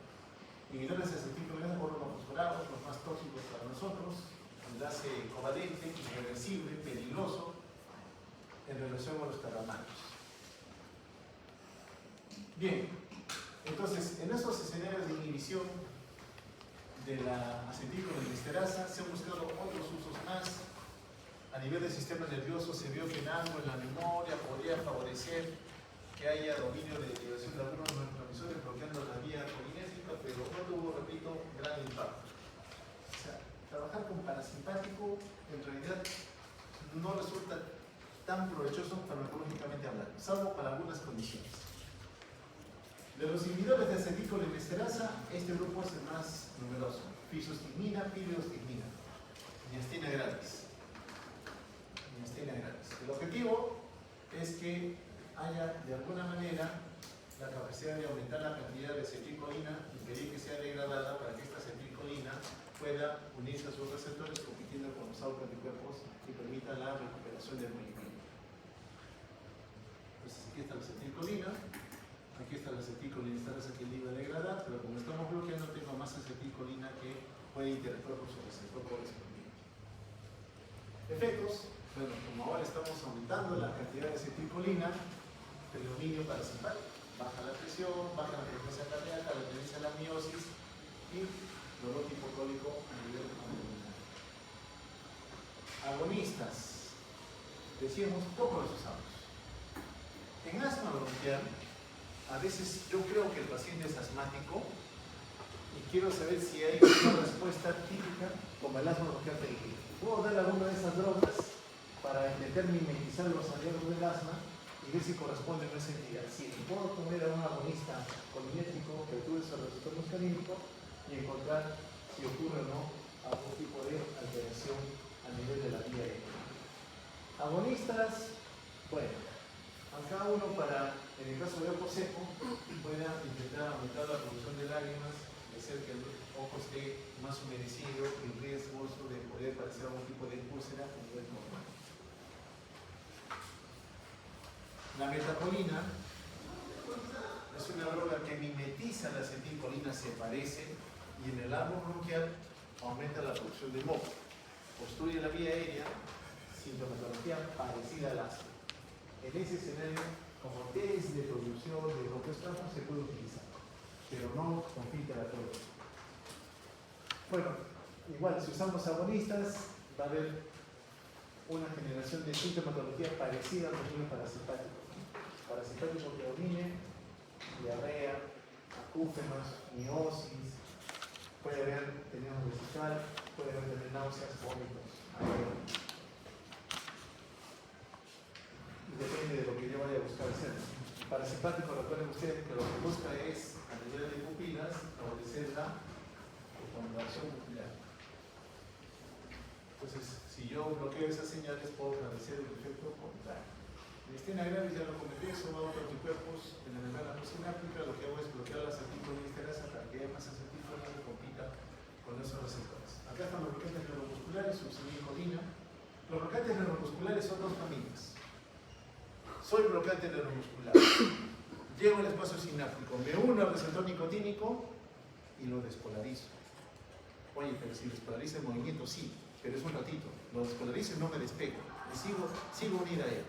Inhibidores de acetilcolina fosforados, los más tóxicos para nosotros, enlace covalente, irreversible, peligroso en relación a los carbonatos. Bien, entonces en esos escenarios de inhibición de la acetilcolinesterasa se han buscado otros usos más. A nivel del sistema nervioso se vio que en algo en la memoria podría favorecer que haya dominio de derivación de algunos neurotransmisores bloqueando la vía colinérgica, pero no tuvo, repito, gran impacto. O sea, trabajar con parasimpático en realidad no resulta tan provechoso farmacológicamente hablando, salvo para algunas condiciones. De los inhibidores de acetilcolinesterasa, este grupo es el más numeroso: fisostigmina, piridostigmina, niastina gratis. El objetivo es que haya de alguna manera la capacidad de aumentar la cantidad de acetilcolina, impedir que sea degradada para que esta acetilcolina pueda unirse a sus receptores compitiendo con los autoanticuerpos y permita la recuperación del movimiento. Entonces aquí está la acetilcolina, aquí está la acetilcolinesterasa que le iba a degradar, pero como estamos bloqueando tengo más acetilcolina que puede interactuar con su receptor correspondiente. Efectos. Bueno, como ahora estamos aumentando la cantidad de acetilcolina, predominio parasimpático, baja la presión, baja la frecuencia cardíaca, la tendencia a la miosis y dolor hipocólico a nivel abdominal. Agonistas, decíamos, poco los usamos. En asma bronquial, a veces yo creo que el paciente es asmático y quiero saber si hay una respuesta típica como el asma bronquial perigil. Puedo dar alguna de esas drogas para intentar mimetizar los aliados del asma y ver si corresponde a esa entidad. Si puedo poner a un agonista colinético que actúe sobre el receptor muscarínico y encontrar si ocurre o no algún tipo de alteración a nivel de la vía aérea. Agonistas, bueno, a cada uno para, en el caso de ojo seco, pueda intentar aumentar la producción de lágrimas, de hacer que el ojo esté más humedecido y riesgoso de poder padecer algún tipo de úlcera a nivel normal. La metacolina es una droga que mimetiza la acetilcolina, se parece, y en el árbol bronquial aumenta la producción de moco. Obstruye la vía aérea, sintomatología parecida al asma. En ese escenario, como test de producción de broncoespasmo se puede utilizar, pero no compite a la droga. Bueno, igual, si usamos agonistas, va a haber una generación de sintomatología parecida al dominio parasimpático. Parasimpático que domine, diarrea, acúfenos, miosis, puede haber tenemos vesical, puede haber también náuseas, vómitos. Depende de lo que yo vaya a buscar hacer. Parasimpático, recuerden ustedes que lo que busca es, a nivel de pupilas, favorecer la contracción pupilar. Entonces, si yo bloqueo esas señales, puedo favorecer el efecto contrario. Niastina gravis, ya lo comenté, son autoanticuerpos en la membrana postsináptica. Lo que hago es bloquear la acetilcolinesterasa para que haya más acetilcolina que compita con esos receptores. Acá están los bloqueantes neuromusculares, subsililcolina. Los bloqueantes neuromusculares son dos familias. Soy bloqueante neuromuscular. Llego al espacio sináptico, me uno al receptor nicotínico y lo despolarizo. Oye, pero si despolarizo el movimiento, sí, pero es un ratito. Lo despolarizo y no me despego. Y sigo unida a él.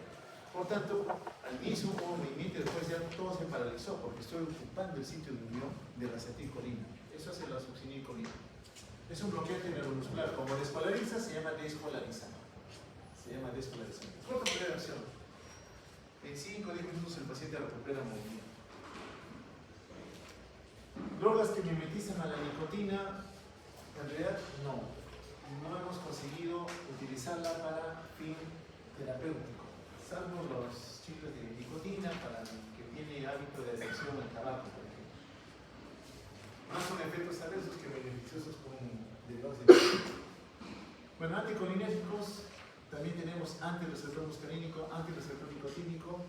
Por tanto, al inicio hubo movimiento y después ya todo se paralizó porque estoy ocupando el sitio de unión de la acetilcolina. Eso hace la succinilcolina. Es un bloqueante neuromuscular. Como despolariza, se llama despolarizante. Se llama despolarizante. ¿Cuál es la acción? En 5 o 10 minutos el paciente recupera movimiento. Drogas que mimetizan a la nicotina, en realidad no hemos conseguido utilizarla para fin terapéutico, salvo los chicles de nicotina para el que tiene hábito de adicción al tabaco, por ejemplo. No son efectos adversos que beneficiosos con derivados de nicotina. Bueno, anticolinérgicos, también tenemos antirreceptor muscarínico, antirreceptor nicotínico,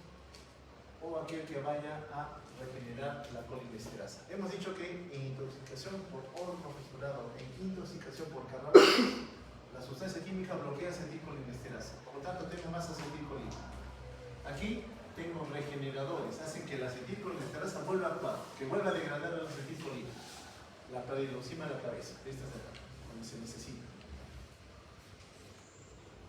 o aquel que vaya a regenerar la colinesterasa. Hemos dicho que en intoxicación por órgano fissurado, en intoxicación por carnaval, la sustancia química bloquea acetilcolinesterasa. Por lo tanto, tengo más acetilcolina. Aquí tengo regeneradores, hacen que la acetilcolinesterasa vuelva a actuar, que vuelva a degradar la acetilcolina. La encima de la cabeza, estas de acá, donde se necesita.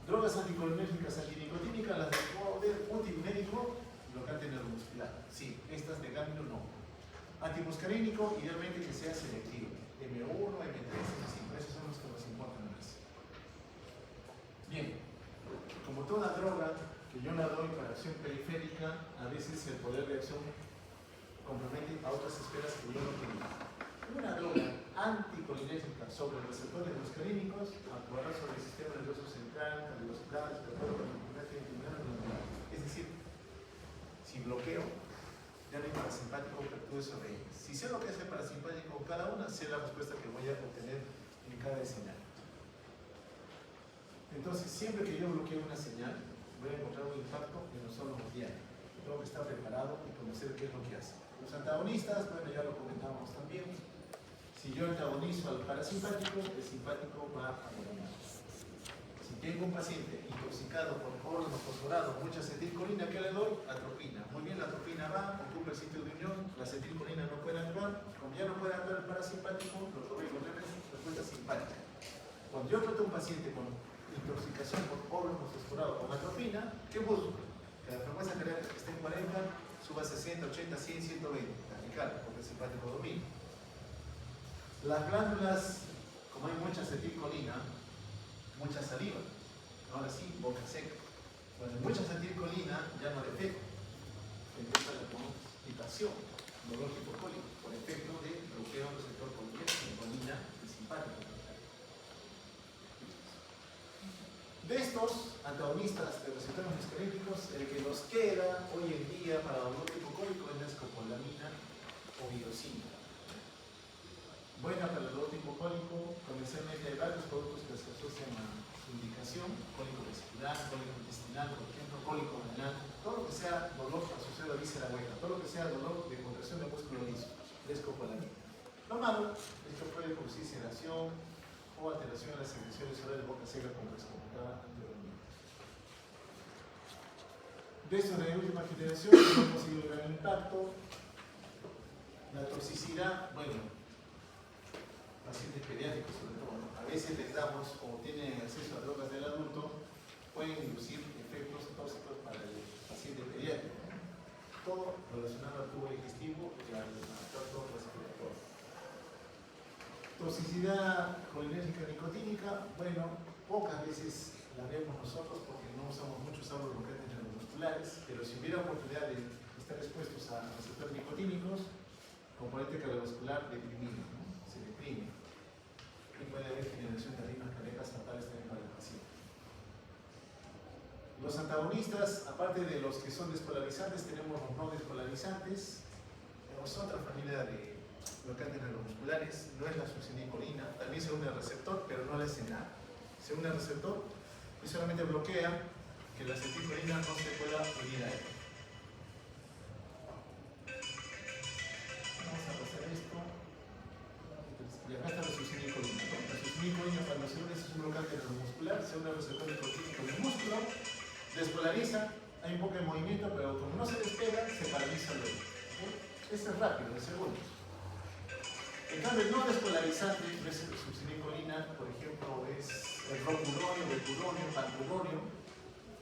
Drogas anticolinérgicas, antinicotínicas, las de poder útil médico, bloqueante neuromuscular. Sí, estas de Gamilo no. Antimuscarínico, idealmente que sea selectivo. M1, M3, M5, esos son los que nos importan más. Bien, como toda droga que yo la doy para acción periférica, a veces el poder de acción compromete a otras esferas que yo no tengo. Una droga anticolinérgica sobre los receptores muscarínicos actuará sobre el sistema nervioso central, cardiovascular, es decir, si bloqueo, ya no hay parasimpático que actúe sobre ellas. Si sé lo que hace el parasimpático con cada una, sé la respuesta que voy a obtener en cada señal. Entonces, siempre que yo bloqueo una señal, voy a encontrar un impacto en los órganos diarios. Tengo que estar preparado y conocer qué es lo que hace. Los antagonistas, bueno, ya lo comentamos también. Si yo antagonizo al parasimpático, el simpático va a dominar. Si tengo un paciente intoxicado por órgano fosforado, mucha acetilcolina, ¿qué le doy? Atropina. Muy bien, la atropina va, ocupa el sitio de unión, la acetilcolina no puede actuar. Como ya no puede actuar el parasimpático, lo que voy a encontrar es respuesta simpática. Cuando yo trato a un paciente con intoxicación por órgano fosforado con atropina, ¿qué busco? Que la frecuencia cardíaca que esté en 40 suba a 60, 80, 100, 120, vertical, porque el simpático domina. Las glándulas, como hay mucha acetilcolina, mucha saliva, ahora sí, boca seca. Cuando hay mucha acetilcolina, ya no defeco. Empieza la constipación, dolor hipocólico, por efecto de bloqueo del receptor colina y simpático. De estos antagonistas de receptores muscarínicos, el que nos queda hoy en día para dolor hipocólico es la escopolamina o virosina. Buena para el dolor hipocólico, comercialmente hay varios productos que se asocian a su indicación, cólico vesicular, cólico intestinal, por ejemplo, cólico renal, todo lo que sea dolor asociado a víscera buena, todo lo que sea dolor de contracción de músculo liso, de escopolamina. Lo malo es que puede producir sedación o alteración en las secreciones orales de boca seca, como les comentaba anteriormente. De esto de última generación, no hemos conseguido gran impacto. La toxicidad, bueno, pacientes pediátricos sobre todo, ¿no? A veces les damos, como tienen acceso a drogas del adulto, pueden inducir efectos tóxicos para el paciente pediátrico, ¿no? Todo relacionado al tubo digestivo y al tracto respiratorio. Toxicidad colinérgica nicotínica, bueno, pocas veces la vemos nosotros porque no usamos muchos bloqueantes neuromusculares, pero si hubiera oportunidad de estar expuestos a receptores nicotínicos, componente cardiovascular deprimido, ¿no? Se deprime. Y puede haber generación de ritmos cardíacas fatales también para el paciente. Los antagonistas, aparte de los que son despolarizantes, tenemos los no despolarizantes. Tenemos otra familia de bloqueantes neuromusculares, no es la succinilcolina, también se une al receptor, pero no le hace nada. Se une al receptor y solamente bloquea que la acetilcolina no se pueda unir a él. Vamos a pasar esto. Y acá está la succinilcolina, ¿no? La succinilcolina, cuando se une, es un bloqueante neuromuscular, se une al receptor nicotínico del músculo, despolariza, hay un poco de movimiento, pero como no se despega, se paraliza luego. Este es rápido, de segundos. En cambio, el no despolarizante, succinilcolina, por ejemplo, es el rocuronio, beturonio, panturonio,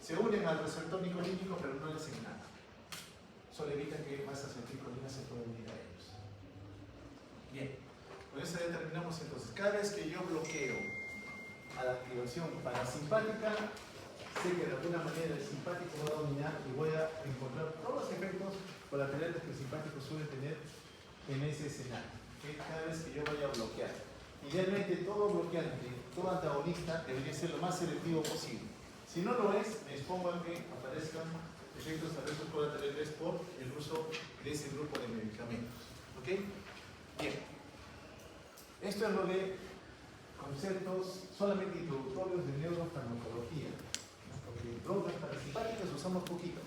se unen al receptor nicolínico, pero no le hacen nada. Solo evita que más acetilcolina se pueda unir a ellos. Bien, con eso ya terminamos entonces. Cada vez que yo bloqueo a la activación parasimpática, sé que de alguna manera el simpático va a dominar y voy a encontrar todos los efectos colaterales que el simpático suele tener en ese escenario. ¿Okay? Cada vez que yo vaya a bloquear. Idealmente todo bloqueante, todo antagonista debería ser lo más selectivo posible. Si no lo es, me expongo a que aparezcan efectos adversos colaterales por el uso de ese grupo de medicamentos. ¿Ok? Bien. Esto es lo de conceptos solamente introductorios de neurofarmacología. Porque drogas parasimpáticas usamos poquito.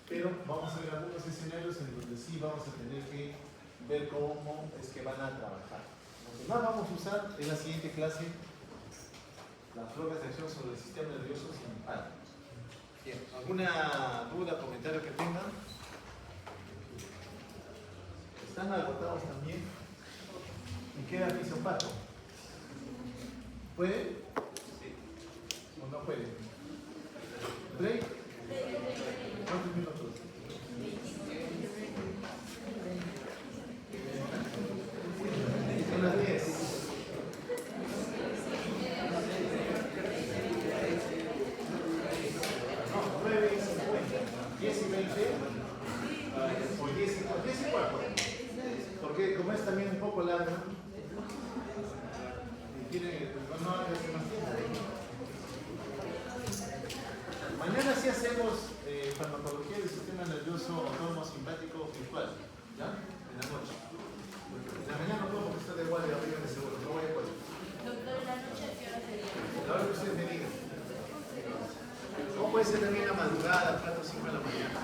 Pero vamos a ver algunos escenarios en donde sí vamos a tener que ver cómo es que van a trabajar. Lo que más vamos a usar en la siguiente clase, las drogas de acción sobre el sistema nervioso simpático. Bien, ¿alguna duda, comentario que tengan? ¿Están agotados también? ¿Y queda fisiopato? ¿Puede? Sí. ¿O no puede? ¿Break? ¿Cuántos minutos? Son las 10. No, 9:50. 10:20. O 10:04. Porque como es también un poco largo, y quiere, no hace más tiempo. Mañana sí hacemos farmacología del sistema nervioso autónomo simpático virtual. ¿Ya? En la noche. En la mañana no puedo porque estoy de guardia, arriba de seguro. No voy a poder. Doctor, ¿en la noche a qué hora sería? La hora que ustedes me digan. O puede ser también a madrugada, 4 o 5 de la mañana.